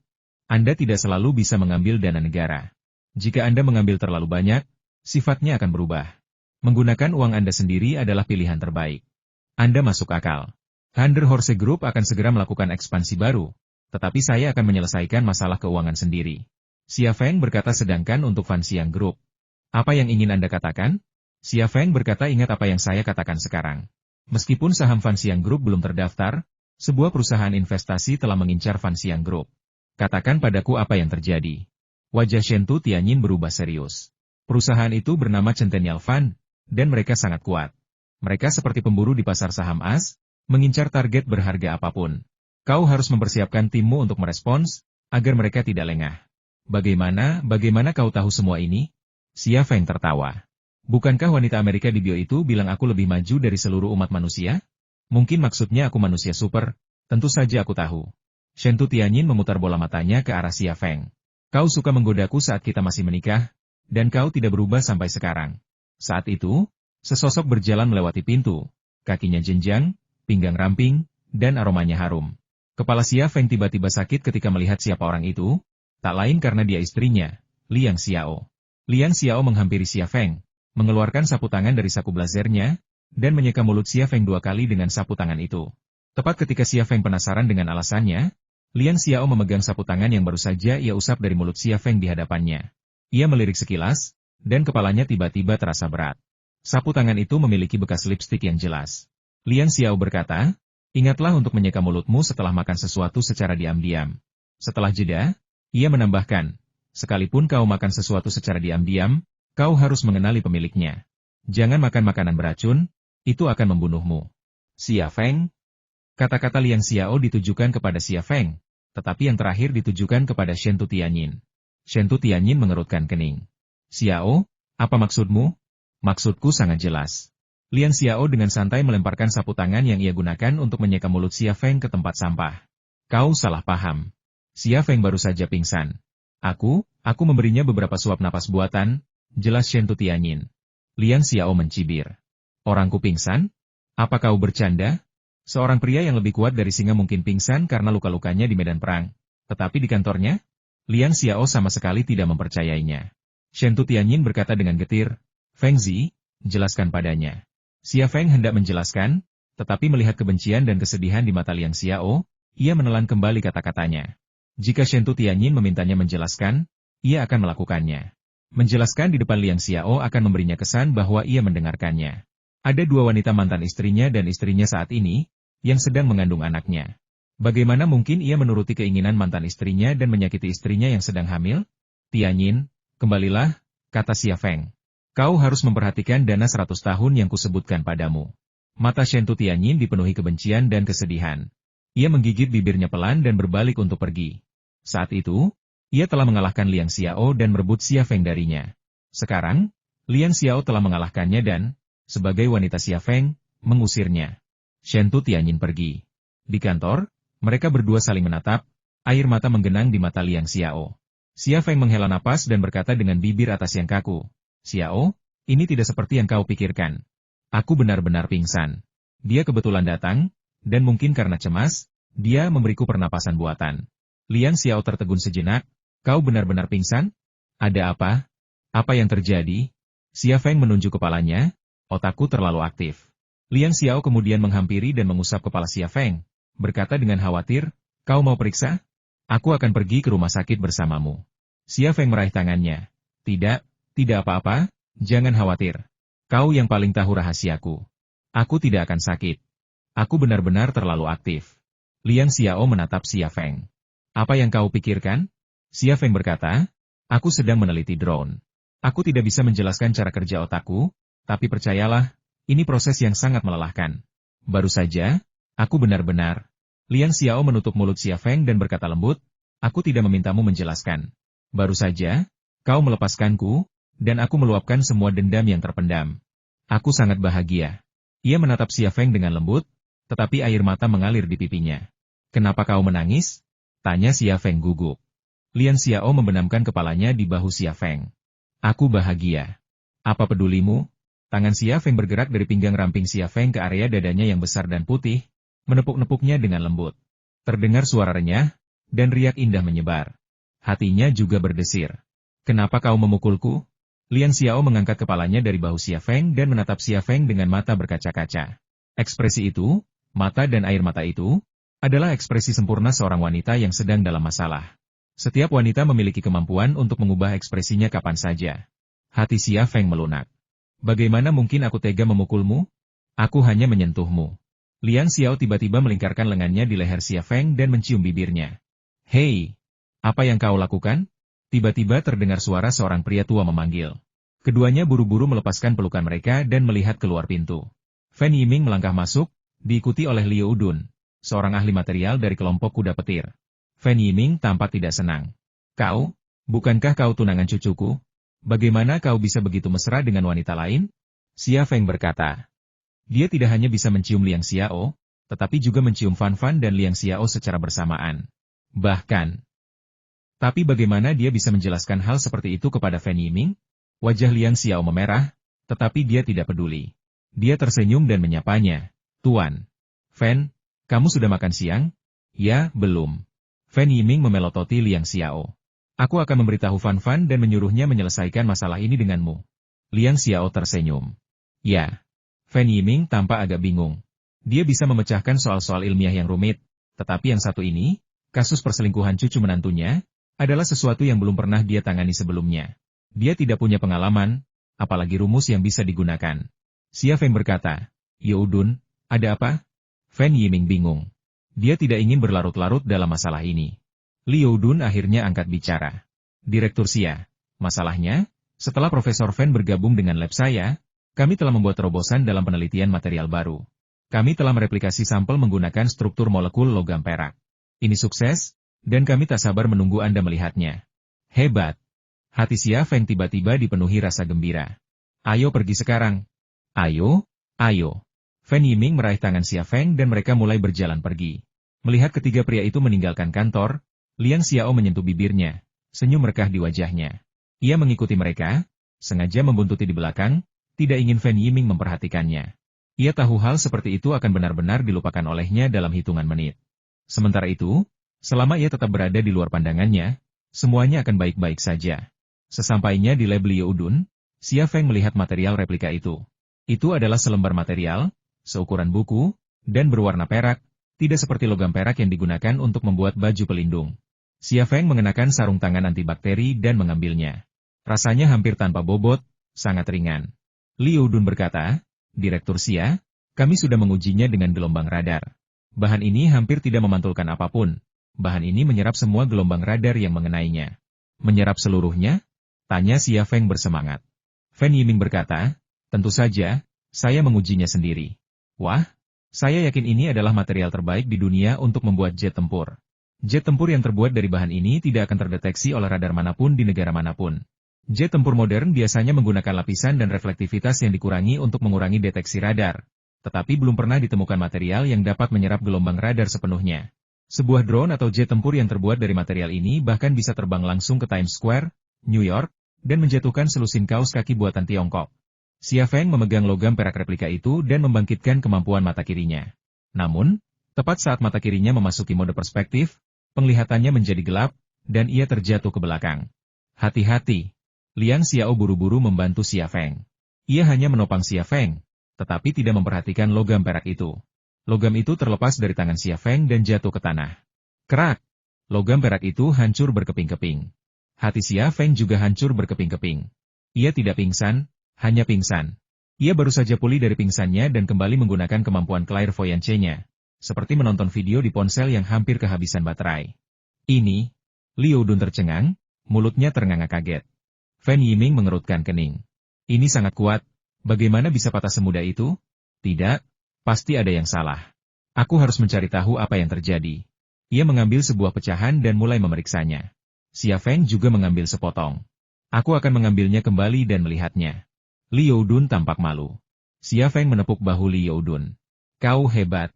Anda tidak selalu bisa mengambil dana negara. Jika Anda mengambil terlalu banyak, sifatnya akan berubah. Menggunakan uang Anda sendiri adalah pilihan terbaik. Anda masuk akal. Thunder Horse Group akan segera melakukan ekspansi baru, tetapi saya akan menyelesaikan masalah keuangan sendiri. Xia Feng berkata sedangkan untuk Fan Xiang Group. Apa yang ingin Anda katakan? Xia Feng berkata ingat apa yang saya katakan sekarang. Meskipun saham Fan Xiang Group belum terdaftar, sebuah perusahaan investasi telah mengincar Fan Xiang Group. Katakan padaku apa yang terjadi. Wajah Shentu Tianyin berubah serius. Perusahaan itu bernama Centennial Fund, dan mereka sangat kuat. Mereka seperti pemburu di pasar saham as, mengincar target berharga apapun. Kau harus mempersiapkan timmu untuk merespons, agar mereka tidak lengah. Bagaimana kau tahu semua ini? Xia Feng tertawa. Bukankah wanita Amerika di bio itu bilang aku lebih maju dari seluruh umat manusia? Mungkin maksudnya aku manusia super, tentu saja aku tahu. Shentu Tianyin memutar bola matanya ke arah Xia Feng. Kau suka menggodaku saat kita masih menikah, dan kau tidak berubah sampai sekarang. Saat itu, sesosok berjalan melewati pintu, kakinya jenjang, pinggang ramping, dan aromanya harum. Kepala Xia Feng tiba-tiba sakit ketika melihat siapa orang itu, tak lain karena dia istrinya, Liang Xiao. Liang Xiao menghampiri Xia Feng, mengeluarkan sapu tangan dari saku blazernya, dan menyeka mulut Xia Feng 2 kali dengan sapu tangan itu. Tepat ketika Xia Feng penasaran dengan alasannya, Liang Xiao memegang sapu tangan yang baru saja ia usap dari mulut Xia Feng di hadapannya. Ia melirik sekilas, dan kepalanya tiba-tiba terasa berat. Sapu tangan itu memiliki bekas lipstik yang jelas. Liang Xiao berkata, ingatlah untuk menyeka mulutmu setelah makan sesuatu secara diam-diam. Setelah jeda, ia menambahkan, sekalipun kau makan sesuatu secara diam-diam, kau harus mengenali pemiliknya. Jangan makan makanan beracun, itu akan membunuhmu. Xia Feng. Kata-kata Liang Xiao ditujukan kepada Xia Feng, tetapi yang terakhir ditujukan kepada Shentu Tianyin. Shentu Tianyin mengerutkan kening. Xiao, apa maksudmu? Maksudku sangat jelas. Liang Xiao dengan santai melemparkan sapu tangan yang ia gunakan untuk menyeka mulut Xia Feng ke tempat sampah. Kau salah paham. Xia Feng baru saja pingsan. Aku memberinya beberapa suap napas buatan, jelas Shentu Tianyin. Liang Xiao mencibir. Orangku pingsan? Apa kau bercanda? Seorang pria yang lebih kuat dari singa mungkin pingsan karena luka-lukanya di medan perang. Tetapi di kantornya? Liang Xiao sama sekali tidak mempercayainya. Shentu Tianyin berkata dengan getir, Feng Zi, jelaskan padanya. Xia Feng hendak menjelaskan, tetapi melihat kebencian dan kesedihan di mata Liang Xiao, ia menelan kembali kata-katanya. Jika Shentu Tianyin memintanya menjelaskan, ia akan melakukannya. Menjelaskan di depan Liang Xiao akan memberinya kesan bahwa ia mendengarkannya. Ada 2 wanita mantan istrinya dan istrinya saat ini, yang sedang mengandung anaknya. Bagaimana mungkin ia menuruti keinginan mantan istrinya dan menyakiti istrinya yang sedang hamil? Tianyin, kembalilah, kata Xia Feng. Kau harus memperhatikan dana 100 tahun yang kusebutkan padamu. Mata Shentu Tianyin dipenuhi kebencian dan kesedihan. Ia menggigit bibirnya pelan dan berbalik untuk pergi. Saat itu, ia telah mengalahkan Liang Xiao dan merebut Xia Feng darinya. Sekarang, Liang Xiao telah mengalahkannya dan, sebagai wanita Xia Feng, mengusirnya. Shentu Tianyin pergi. Di kantor, mereka berdua saling menatap, air mata menggenang di mata Liang Xiao. Xia Feng menghela napas dan berkata dengan bibir atas yang kaku, Xiao, ini tidak seperti yang kau pikirkan. Aku benar-benar pingsan. Dia kebetulan datang, dan mungkin karena cemas, dia memberiku pernapasan buatan. Liang Xiao tertegun sejenak. Kau benar-benar pingsan? Ada apa? Apa yang terjadi? Xia Feng menunjuk kepalanya. Otakku terlalu aktif. Liang Xiao kemudian menghampiri dan mengusap kepala Xia Feng. Berkata dengan khawatir, kau mau periksa? Aku akan pergi ke rumah sakit bersamamu. Xia Feng meraih tangannya. Tidak, tidak apa-apa, jangan khawatir. Kau yang paling tahu rahasiaku. Aku tidak akan sakit. Aku benar-benar terlalu aktif. Liang Xiao menatap Xia Feng. Apa yang kau pikirkan? Xia Feng berkata, aku sedang meneliti drone. Aku tidak bisa menjelaskan cara kerja otakku, tapi percayalah, ini proses yang sangat melelahkan. Baru saja, aku benar-benar. Liang Xiao menutup mulut Xia Feng dan berkata lembut, aku tidak memintamu menjelaskan. Baru saja, kau melepaskanku, dan aku meluapkan semua dendam yang terpendam. Aku sangat bahagia. Ia menatap Xia Feng dengan lembut, tetapi air mata mengalir di pipinya. Kenapa kau menangis? Tanya Xia Feng gugup. Liang Xiao membenamkan kepalanya di bahu Xia Feng. Aku bahagia. Apa pedulimu? Tangan Xia Feng bergerak dari pinggang ramping Xia Feng ke area dadanya yang besar dan putih, menepuk-nepuknya dengan lembut. Terdengar suara renyah, dan riak indah menyebar. Hatinya juga berdesir. Kenapa kau memukulku? Liang Xiao mengangkat kepalanya dari bahu Xia Feng dan menatap Xia Feng dengan mata berkaca-kaca. Ekspresi itu, mata dan air mata itu, adalah ekspresi sempurna seorang wanita yang sedang dalam masalah. Setiap wanita memiliki kemampuan untuk mengubah ekspresinya kapan saja. Hati Xia Feng melunak. Bagaimana mungkin aku tega memukulmu? Aku hanya menyentuhmu. Liang Xiao tiba-tiba melingkarkan lengannya di leher Xia Feng dan mencium bibirnya. Hei, apa yang kau lakukan? Tiba-tiba terdengar suara seorang pria tua memanggil. Keduanya buru-buru melepaskan pelukan mereka dan melihat keluar pintu. Fan Yiming melangkah masuk, diikuti oleh Liu Dun, seorang ahli material dari kelompok kuda petir. Fan Yiming tampak tidak senang. Kau, bukankah kau tunangan cucuku? Bagaimana kau bisa begitu mesra dengan wanita lain? Xia Feng berkata. Dia tidak hanya bisa mencium Liang Xiao, tetapi juga mencium Fan Fan dan Liang Xiao secara bersamaan. Bahkan, tapi bagaimana dia bisa menjelaskan hal seperti itu kepada Fan Yiming? Wajah Liang Xiao memerah, tetapi dia tidak peduli. Dia tersenyum dan menyapanya. Tuan. Fan, kamu sudah makan siang? Ya, belum. Fan Yiming memelototi Liang Xiao. Aku akan memberitahu Fan Fan dan menyuruhnya menyelesaikan masalah ini denganmu. Liang Xiao tersenyum. Ya. Fan Yiming tampak agak bingung. Dia bisa memecahkan soal-soal ilmiah yang rumit, tetapi yang satu ini, kasus perselingkuhan cucu menantunya, adalah sesuatu yang belum pernah dia tangani sebelumnya. Dia tidak punya pengalaman, apalagi rumus yang bisa digunakan. Xia Feng berkata, Youdun, ada apa? Fan Yiming bingung. Dia tidak ingin berlarut-larut dalam masalah ini. Liu Dun akhirnya angkat bicara. Direktur Xia, masalahnya, setelah Profesor Fan bergabung dengan lab saya, kami telah membuat terobosan dalam penelitian material baru. Kami telah mereplikasi sampel menggunakan struktur molekul logam perak. Ini sukses, dan kami tak sabar menunggu Anda melihatnya. Hebat. Hati Xia Feng tiba-tiba dipenuhi rasa gembira. Ayo pergi sekarang. Ayo, ayo. Fan Yiming meraih tangan Xia Feng dan mereka mulai berjalan pergi. Melihat ketiga pria itu meninggalkan kantor, Liang Xiao menyentuh bibirnya, senyum merekah di wajahnya. Ia mengikuti mereka, sengaja membuntuti di belakang, tidak ingin Fan Yiming memperhatikannya. Ia tahu hal seperti itu akan benar-benar dilupakan olehnya dalam hitungan menit. Sementara itu, selama ia tetap berada di luar pandangannya, semuanya akan baik-baik saja. Sesampainya di lab Liu Dun, Xia Feng melihat material replika itu. Itu adalah selembar material, seukuran buku, dan berwarna perak, tidak seperti logam perak yang digunakan untuk membuat baju pelindung. Xia Feng mengenakan sarung tangan antibakteri dan mengambilnya. Rasanya hampir tanpa bobot, sangat ringan. Liu Dun berkata, Direktur Xia, kami sudah mengujinya dengan gelombang radar. Bahan ini hampir tidak memantulkan apapun. Bahan ini menyerap semua gelombang radar yang mengenainya. Menyerap seluruhnya? Tanya Xia Feng bersemangat. Fan Yiming berkata, tentu saja, saya mengujinya sendiri. Wah, saya yakin ini adalah material terbaik di dunia untuk membuat jet tempur. Jet tempur yang terbuat dari bahan ini tidak akan terdeteksi oleh radar manapun di negara manapun. Jet tempur modern biasanya menggunakan lapisan dan reflektivitas yang dikurangi untuk mengurangi deteksi radar. Tetapi belum pernah ditemukan material yang dapat menyerap gelombang radar sepenuhnya. Sebuah drone atau jet tempur yang terbuat dari material ini bahkan bisa terbang langsung ke Times Square, New York, dan menjatuhkan selusin kaos kaki buatan Tiongkok. Xia Feng memegang logam perak replika itu dan membangkitkan kemampuan mata kirinya. Namun, tepat saat mata kirinya memasuki mode perspektif, Penglihatannya menjadi gelap, dan ia terjatuh ke belakang. Hati-hati. Liang Xiao buru-buru membantu Xia Feng. Ia hanya menopang Xia Feng, tetapi tidak memperhatikan logam perak itu. Logam itu terlepas dari tangan Xia Feng dan jatuh ke tanah. Kerak! Logam perak itu hancur berkeping-keping. Hati Xia Feng juga hancur berkeping-keping. Ia tidak pingsan, hanya pingsan. Ia baru saja pulih dari pingsannya dan kembali menggunakan kemampuan clairvoyance-nya, seperti menonton video di ponsel yang hampir kehabisan baterai. Ini, Liu Dun tercengang, mulutnya ternganga kaget. Fan Yiming mengerutkan kening. Ini sangat kuat, bagaimana bisa patah semudah itu? Tidak, pasti ada yang salah. Aku harus mencari tahu apa yang terjadi. Ia mengambil sebuah pecahan dan mulai memeriksanya. Xia Feng juga mengambil sepotong. Aku akan mengambilnya kembali dan melihatnya. Liu Dun tampak malu. Xia Feng menepuk bahu Liu Dun. Kau hebat.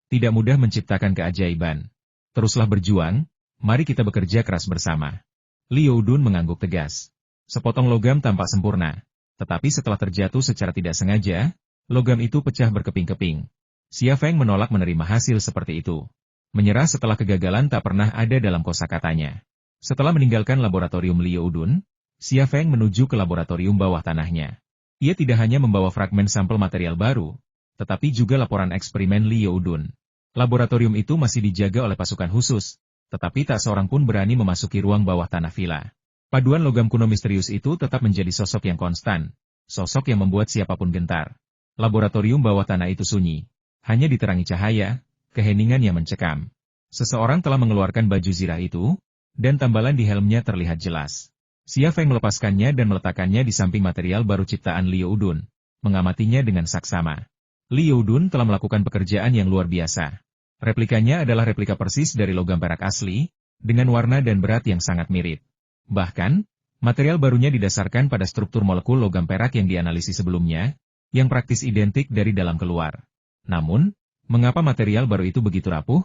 Tidak mudah menciptakan keajaiban. Teruslah berjuang, mari kita bekerja keras bersama. Liu Dun mengangguk tegas. Sepotong logam tampak sempurna, tetapi setelah terjatuh secara tidak sengaja, logam itu pecah berkeping-keping. Xia Feng menolak menerima hasil seperti itu. Menyerah setelah kegagalan tak pernah ada dalam kosakatanya. Setelah meninggalkan laboratorium Liu Dun, Xia Feng menuju ke laboratorium bawah tanahnya. Ia tidak hanya membawa fragmen sampel material baru, tetapi juga laporan eksperimen Liu Dun. Laboratorium itu masih dijaga oleh pasukan khusus, tetapi tak seorang pun berani memasuki ruang bawah tanah villa. Paduan logam kuno misterius itu tetap menjadi sosok yang konstan, sosok yang membuat siapapun gentar. Laboratorium bawah tanah itu sunyi, hanya diterangi cahaya, keheningan yang mencekam. Seseorang telah mengeluarkan baju zirah itu, dan tambalan di helmnya terlihat jelas. Xia Feng melepaskannya dan meletakkannya di samping material baru ciptaan Liu Dun, mengamatinya dengan saksama. Liu Dun telah melakukan pekerjaan yang luar biasa. Replikanya adalah replika persis dari logam perak asli, dengan warna dan berat yang sangat mirip. Bahkan, material barunya didasarkan pada struktur molekul logam perak yang dianalisis sebelumnya, yang praktis identik dari dalam keluar. Namun, mengapa material baru itu begitu rapuh?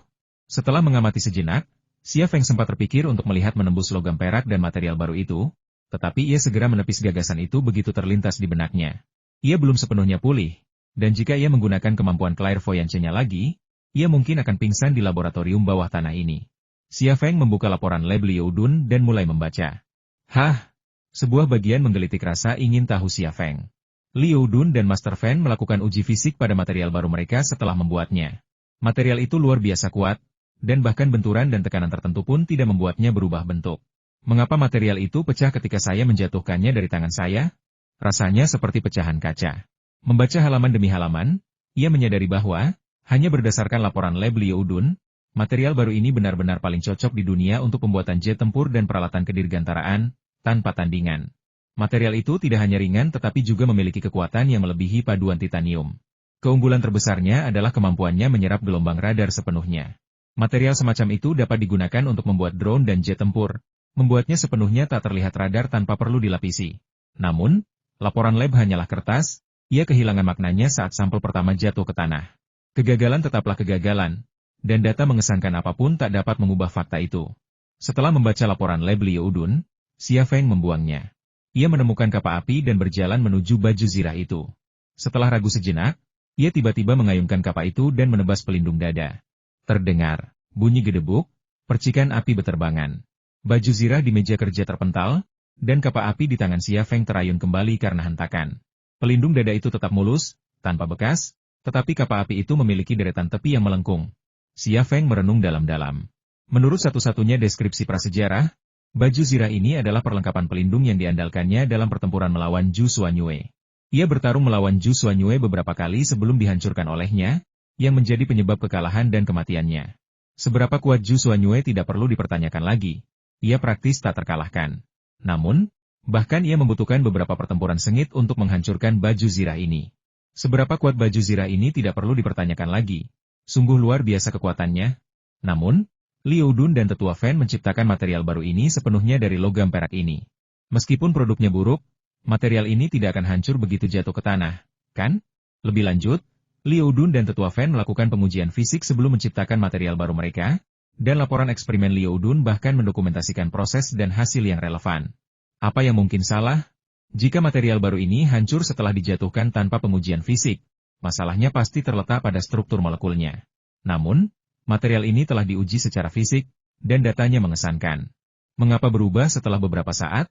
Setelah mengamati sejenak, Xia Feng sempat terpikir untuk melihat menembus logam perak dan material baru itu, tetapi ia segera menepis gagasan itu begitu terlintas di benaknya. Ia belum sepenuhnya pulih, dan jika ia menggunakan kemampuan clairvoyance-nya lagi, ia mungkin akan pingsan di laboratorium bawah tanah ini. Xia Feng membuka laporan lab Liu Dun dan mulai membaca. Hah! Sebuah bagian menggelitik rasa ingin tahu Xia Feng. Liu Dun dan Master Fan melakukan uji fisik pada material baru mereka setelah membuatnya. Material itu luar biasa kuat, dan bahkan benturan dan tekanan tertentu pun tidak membuatnya berubah bentuk. Mengapa material itu pecah ketika saya menjatuhkannya dari tangan saya? Rasanya seperti pecahan kaca. Membaca halaman demi halaman, ia menyadari bahwa, hanya berdasarkan laporan lab Liu Dun, material baru ini benar-benar paling cocok di dunia untuk pembuatan jet tempur dan peralatan kedirgantaraan, tanpa tandingan. Material itu tidak hanya ringan tetapi juga memiliki kekuatan yang melebihi paduan titanium. Keunggulan terbesarnya adalah kemampuannya menyerap gelombang radar sepenuhnya. Material semacam itu dapat digunakan untuk membuat drone dan jet tempur, membuatnya sepenuhnya tak terlihat radar tanpa perlu dilapisi. Namun, laporan lab hanyalah kertas, ia kehilangan maknanya saat sampel pertama jatuh ke tanah. Kegagalan tetaplah kegagalan, dan data mengesankan apapun tak dapat mengubah fakta itu. Setelah membaca laporan lab Liu Dun, Xia Feng membuangnya. Ia menemukan kapal api dan berjalan menuju baju zirah itu. Setelah ragu sejenak, ia tiba-tiba mengayunkan kapal itu dan menebas pelindung dada. Terdengar bunyi gedebuk, percikan api beterbangan. Baju zirah di meja kerja terpental, dan kapal api di tangan Xia Feng terayun kembali karena hentakan. Pelindung dada itu tetap mulus, tanpa bekas, tetapi kapal api itu memiliki deretan tepi yang melengkung. Xia Feng merenung dalam-dalam. Menurut satu-satunya deskripsi prasejarah, baju zirah ini adalah perlengkapan pelindung yang diandalkannya dalam pertempuran melawan Zhu Xuanyue. Ia bertarung melawan Zhu Xuanyue beberapa kali sebelum dihancurkan olehnya, yang menjadi penyebab kekalahan dan kematiannya. Seberapa kuat Zhu Xuanyue tidak perlu dipertanyakan lagi. Ia praktis tak terkalahkan. Namun, bahkan ia membutuhkan beberapa pertempuran sengit untuk menghancurkan baju zirah ini. Seberapa kuat baju zirah ini tidak perlu dipertanyakan lagi. Sungguh luar biasa kekuatannya. Namun, Liu Dun dan Tetua Fan menciptakan material baru ini sepenuhnya dari logam perak ini. Meskipun produknya buruk, material ini tidak akan hancur begitu jatuh ke tanah, kan? Lebih lanjut, Liu Dun dan Tetua Fan melakukan pengujian fisik sebelum menciptakan material baru mereka, dan laporan eksperimen Liu Dun bahkan mendokumentasikan proses dan hasil yang relevan. Apa yang mungkin salah? Jika material baru ini hancur setelah dijatuhkan tanpa pengujian fisik, masalahnya pasti terletak pada struktur molekulnya. Namun, material ini telah diuji secara fisik, dan datanya mengesankan. Mengapa berubah setelah beberapa saat?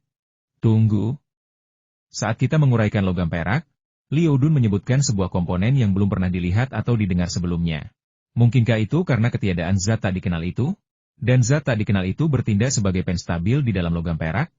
Tunggu. Saat kita menguraikan logam perak, Liu Dun menyebutkan sebuah komponen yang belum pernah dilihat atau didengar sebelumnya. Mungkinkah itu karena ketiadaan zat tak dikenal itu? Dan zat tak dikenal itu bertindak sebagai penstabil di dalam logam perak?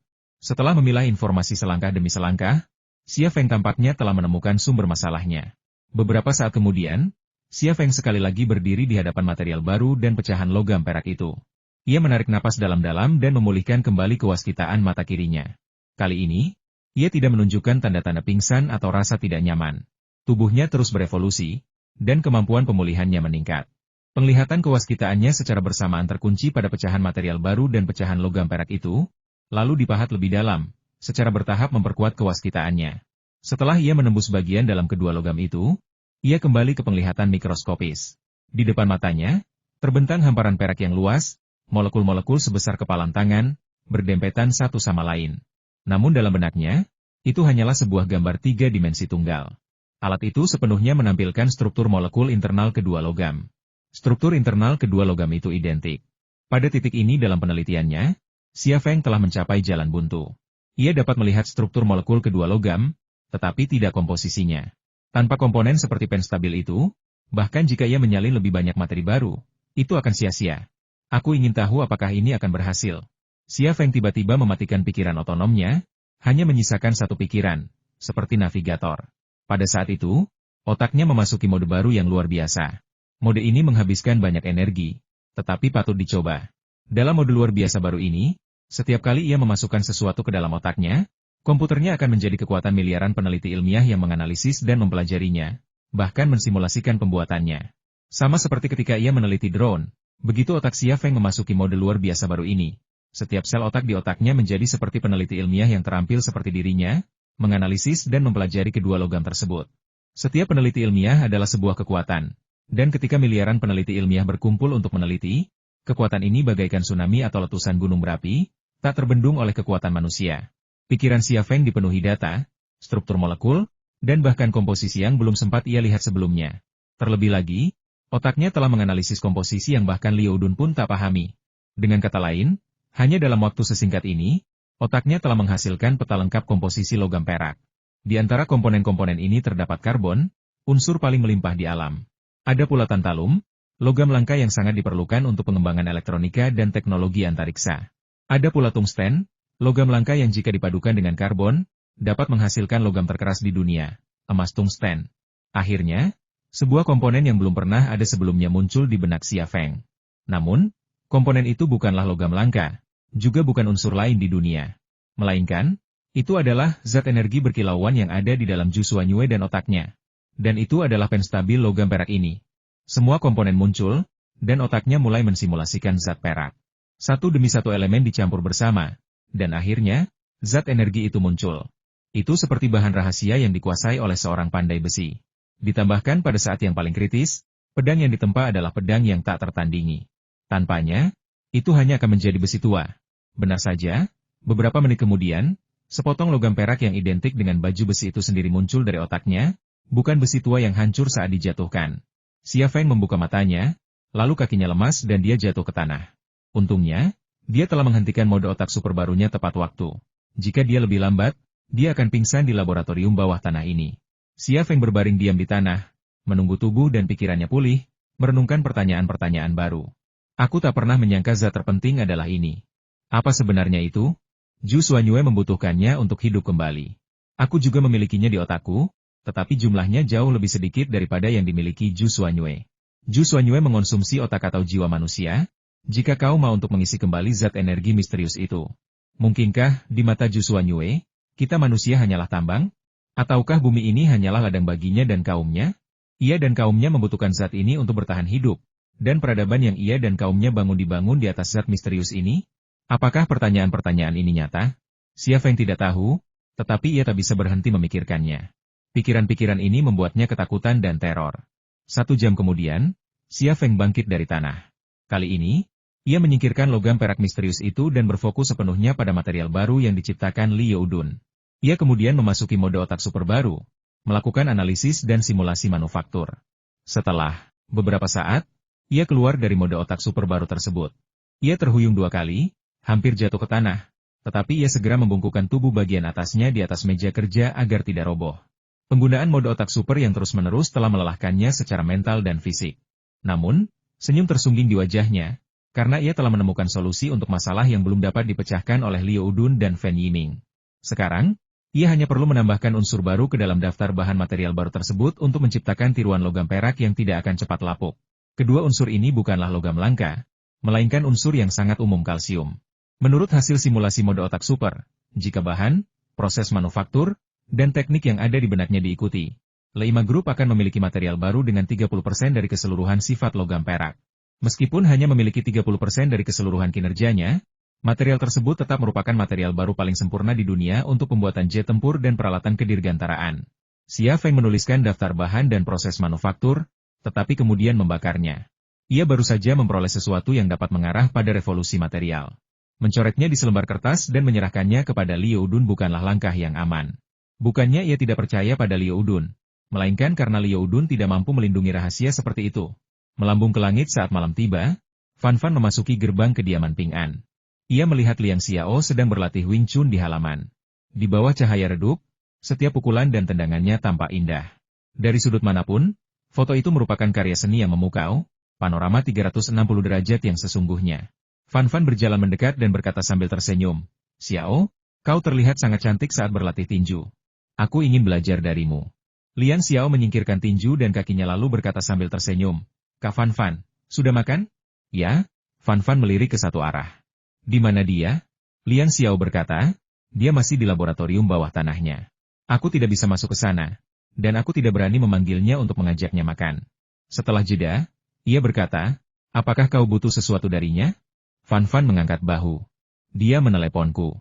Setelah memilah informasi selangkah demi selangkah, Xia Feng tampaknya telah menemukan sumber masalahnya. Beberapa saat kemudian, Xia Feng sekali lagi berdiri di hadapan material baru dan pecahan logam perak itu. Ia menarik napas dalam-dalam dan memulihkan kembali kewaskitaan mata kirinya. Kali ini, ia tidak menunjukkan tanda-tanda pingsan atau rasa tidak nyaman. Tubuhnya terus berevolusi, dan kemampuan pemulihannya meningkat. Penglihatan kewaskitaannya secara bersamaan terkunci pada pecahan material baru dan pecahan logam perak itu, lalu dipahat lebih dalam, secara bertahap memperkuat kewaskitaannya. Setelah ia menembus bagian dalam kedua logam itu, ia kembali ke penglihatan mikroskopis. Di depan matanya, terbentang hamparan perak yang luas, molekul-molekul sebesar kepalan tangan, berdempetan satu sama lain. Namun dalam benaknya, itu hanyalah sebuah gambar 3 dimensi tunggal. Alat itu sepenuhnya menampilkan struktur molekul internal kedua logam. Struktur internal kedua logam itu identik. Pada titik ini dalam penelitiannya, Xia Feng telah mencapai jalan buntu. Ia dapat melihat struktur molekul kedua logam, tetapi tidak komposisinya. Tanpa komponen seperti penstabil itu, bahkan jika ia menyalin lebih banyak materi baru, itu akan sia-sia. Aku ingin tahu apakah ini akan berhasil. Xia Feng tiba-tiba mematikan pikiran otonomnya, hanya menyisakan satu pikiran, seperti navigator. Pada saat itu, otaknya memasuki mode baru yang luar biasa. Mode ini menghabiskan banyak energi, tetapi patut dicoba. Dalam mode luar biasa baru ini, setiap kali ia memasukkan sesuatu ke dalam otaknya, komputernya akan menjadi kekuatan miliaran peneliti ilmiah yang menganalisis dan mempelajarinya, bahkan mensimulasikan pembuatannya. Sama seperti ketika ia meneliti drone, begitu otak Xia Feng memasuki mode luar biasa baru ini. Setiap sel otak di otaknya menjadi seperti peneliti ilmiah yang terampil seperti dirinya, menganalisis dan mempelajari kedua logam tersebut. Setiap peneliti ilmiah adalah sebuah kekuatan, dan ketika miliaran peneliti ilmiah berkumpul untuk meneliti, kekuatan ini bagaikan tsunami atau letusan gunung berapi, tak terbendung oleh kekuatan manusia. Pikiran Xia Feng dipenuhi data, struktur molekul, dan bahkan komposisi yang belum sempat ia lihat sebelumnya. Terlebih lagi, otaknya telah menganalisis komposisi yang bahkan Liu Dun pun tak pahami. Dengan kata lain, hanya dalam waktu sesingkat ini, otaknya telah menghasilkan peta lengkap komposisi logam perak. Di antara komponen-komponen ini terdapat karbon, unsur paling melimpah di alam. Ada pula tantalum, logam langka yang sangat diperlukan untuk pengembangan elektronika dan teknologi antariksa. Ada pula tungsten, logam langka yang jika dipadukan dengan karbon, dapat menghasilkan logam terkeras di dunia, emas tungsten. Akhirnya, sebuah komponen yang belum pernah ada sebelumnya muncul di benak Xia Feng. Namun, komponen itu bukanlah logam langka, juga bukan unsur lain di dunia. Melainkan, itu adalah zat energi berkilauan yang ada di dalam Zhu Xuanyue dan otaknya. Dan itu adalah penstabil logam perak ini. Semua komponen muncul, dan otaknya mulai mensimulasikan zat perak. Satu demi satu elemen dicampur bersama, dan akhirnya, zat energi itu muncul. Itu seperti bahan rahasia yang dikuasai oleh seorang pandai besi. Ditambahkan pada saat yang paling kritis, pedang yang ditempa adalah pedang yang tak tertandingi. Tanpanya, itu hanya akan menjadi besi tua. Benar saja, beberapa menit kemudian, sepotong logam perak yang identik dengan baju besi itu sendiri muncul dari otaknya, bukan besi tua yang hancur saat dijatuhkan. Xia Feng membuka matanya, lalu kakinya lemas dan dia jatuh ke tanah. Untungnya, dia telah menghentikan mode otak super barunya tepat waktu. Jika dia lebih lambat, dia akan pingsan di laboratorium bawah tanah ini. Xia Feng berbaring diam di tanah, menunggu tubuh dan pikirannya pulih, merenungkan pertanyaan-pertanyaan baru. Aku tak pernah menyangka zat terpenting adalah ini. Apa sebenarnya itu? Zhu Xuanyue membutuhkannya untuk hidup kembali. Aku juga memilikinya di otakku, tetapi jumlahnya jauh lebih sedikit daripada yang dimiliki Zhu Xuanyue. Zhu Xuanyue mengonsumsi otak atau jiwa manusia, jika kau mau untuk mengisi kembali zat energi misterius itu. Mungkinkah, di mata Zhu Xuanyue, kita manusia hanyalah tambang? Ataukah bumi ini hanyalah ladang baginya dan kaumnya? Ia dan kaumnya membutuhkan zat ini untuk bertahan hidup. Dan peradaban yang ia dan kaumnya dibangun di atas zat misterius ini? Apakah pertanyaan-pertanyaan ini nyata? Xia Feng tidak tahu, tetapi ia tak bisa berhenti memikirkannya. Pikiran-pikiran ini membuatnya ketakutan dan teror. 1 jam kemudian, Xia Feng bangkit dari tanah. Kali ini, ia menyingkirkan logam perak misterius itu dan berfokus sepenuhnya pada material baru yang diciptakan Liu Dun. Ia kemudian memasuki mode otak super baru, melakukan analisis dan simulasi manufaktur. Setelah beberapa saat, ia keluar dari mode otak super baru tersebut. Ia terhuyung 2 kali, hampir jatuh ke tanah, tetapi ia segera membungkukkan tubuh bagian atasnya di atas meja kerja agar tidak roboh. Penggunaan mode otak super yang terus-menerus telah melelahkannya secara mental dan fisik. Namun, senyum tersungging di wajahnya, karena ia telah menemukan solusi untuk masalah yang belum dapat dipecahkan oleh Liu Udun dan Fan Yiming. Sekarang, ia hanya perlu menambahkan unsur baru ke dalam daftar bahan material baru tersebut untuk menciptakan tiruan logam perak yang tidak akan cepat lapuk. Kedua unsur ini bukanlah logam langka, melainkan unsur yang sangat umum kalsium. Menurut hasil simulasi mode otak super, jika bahan, proses manufaktur, dan teknik yang ada di benaknya diikuti, Le5 Group akan memiliki material baru dengan 30% dari keseluruhan sifat logam perak. Meskipun hanya memiliki 30% dari keseluruhan kinerjanya, material tersebut tetap merupakan material baru paling sempurna di dunia untuk pembuatan jet tempur dan peralatan kedirgantaraan. Xia Feng menuliskan daftar bahan dan proses manufaktur, tetapi kemudian membakarnya. Ia baru saja memperoleh sesuatu yang dapat mengarah pada revolusi material. Mencoretnya di selembar kertas dan menyerahkannya kepada Liu Udun bukanlah langkah yang aman. Bukannya ia tidak percaya pada Liu Udun, melainkan karena Liu Udun tidak mampu melindungi rahasia seperti itu. Melambung ke langit saat malam tiba, Fan Fan memasuki gerbang kediaman Ping An. Ia melihat Liang Xiao sedang berlatih Wing Chun di halaman. Di bawah cahaya redup, setiap pukulan dan tendangannya tampak indah. Dari sudut manapun, foto itu merupakan karya seni yang memukau, panorama 360 derajat yang sesungguhnya. Fan Fan berjalan mendekat dan berkata sambil tersenyum, "Xiao, kau terlihat sangat cantik saat berlatih tinju. Aku ingin belajar darimu." Liang Xiao menyingkirkan tinju dan kakinya lalu berkata sambil tersenyum, "Kak Fan Fan, sudah makan?" "Ya." Fan Fan melirik ke satu arah. "Di mana dia?" Liang Xiao berkata, "Dia masih di laboratorium bawah tanahnya. Aku tidak bisa masuk ke sana, dan aku tidak berani memanggilnya untuk mengajaknya makan." Setelah jeda, ia berkata, "Apakah kau butuh sesuatu darinya?" Fan Fan mengangkat bahu. "Dia meneleponku."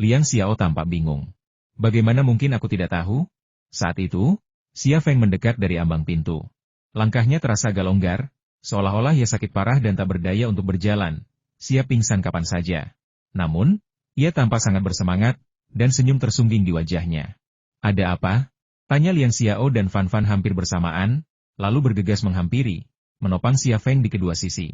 Liang Xiao tampak bingung. "Bagaimana mungkin aku tidak tahu?" Saat itu, Xia Feng mendekat dari ambang pintu. Langkahnya terasa agak longgar, seolah-olah ia sakit parah dan tak berdaya untuk berjalan, siap pingsan kapan saja. Namun, ia tampak sangat bersemangat, dan senyum tersungging di wajahnya. "Ada apa?" tanya Liang Xiao dan Fan Fan hampir bersamaan, lalu bergegas menghampiri, menopang Xia Feng di kedua sisi.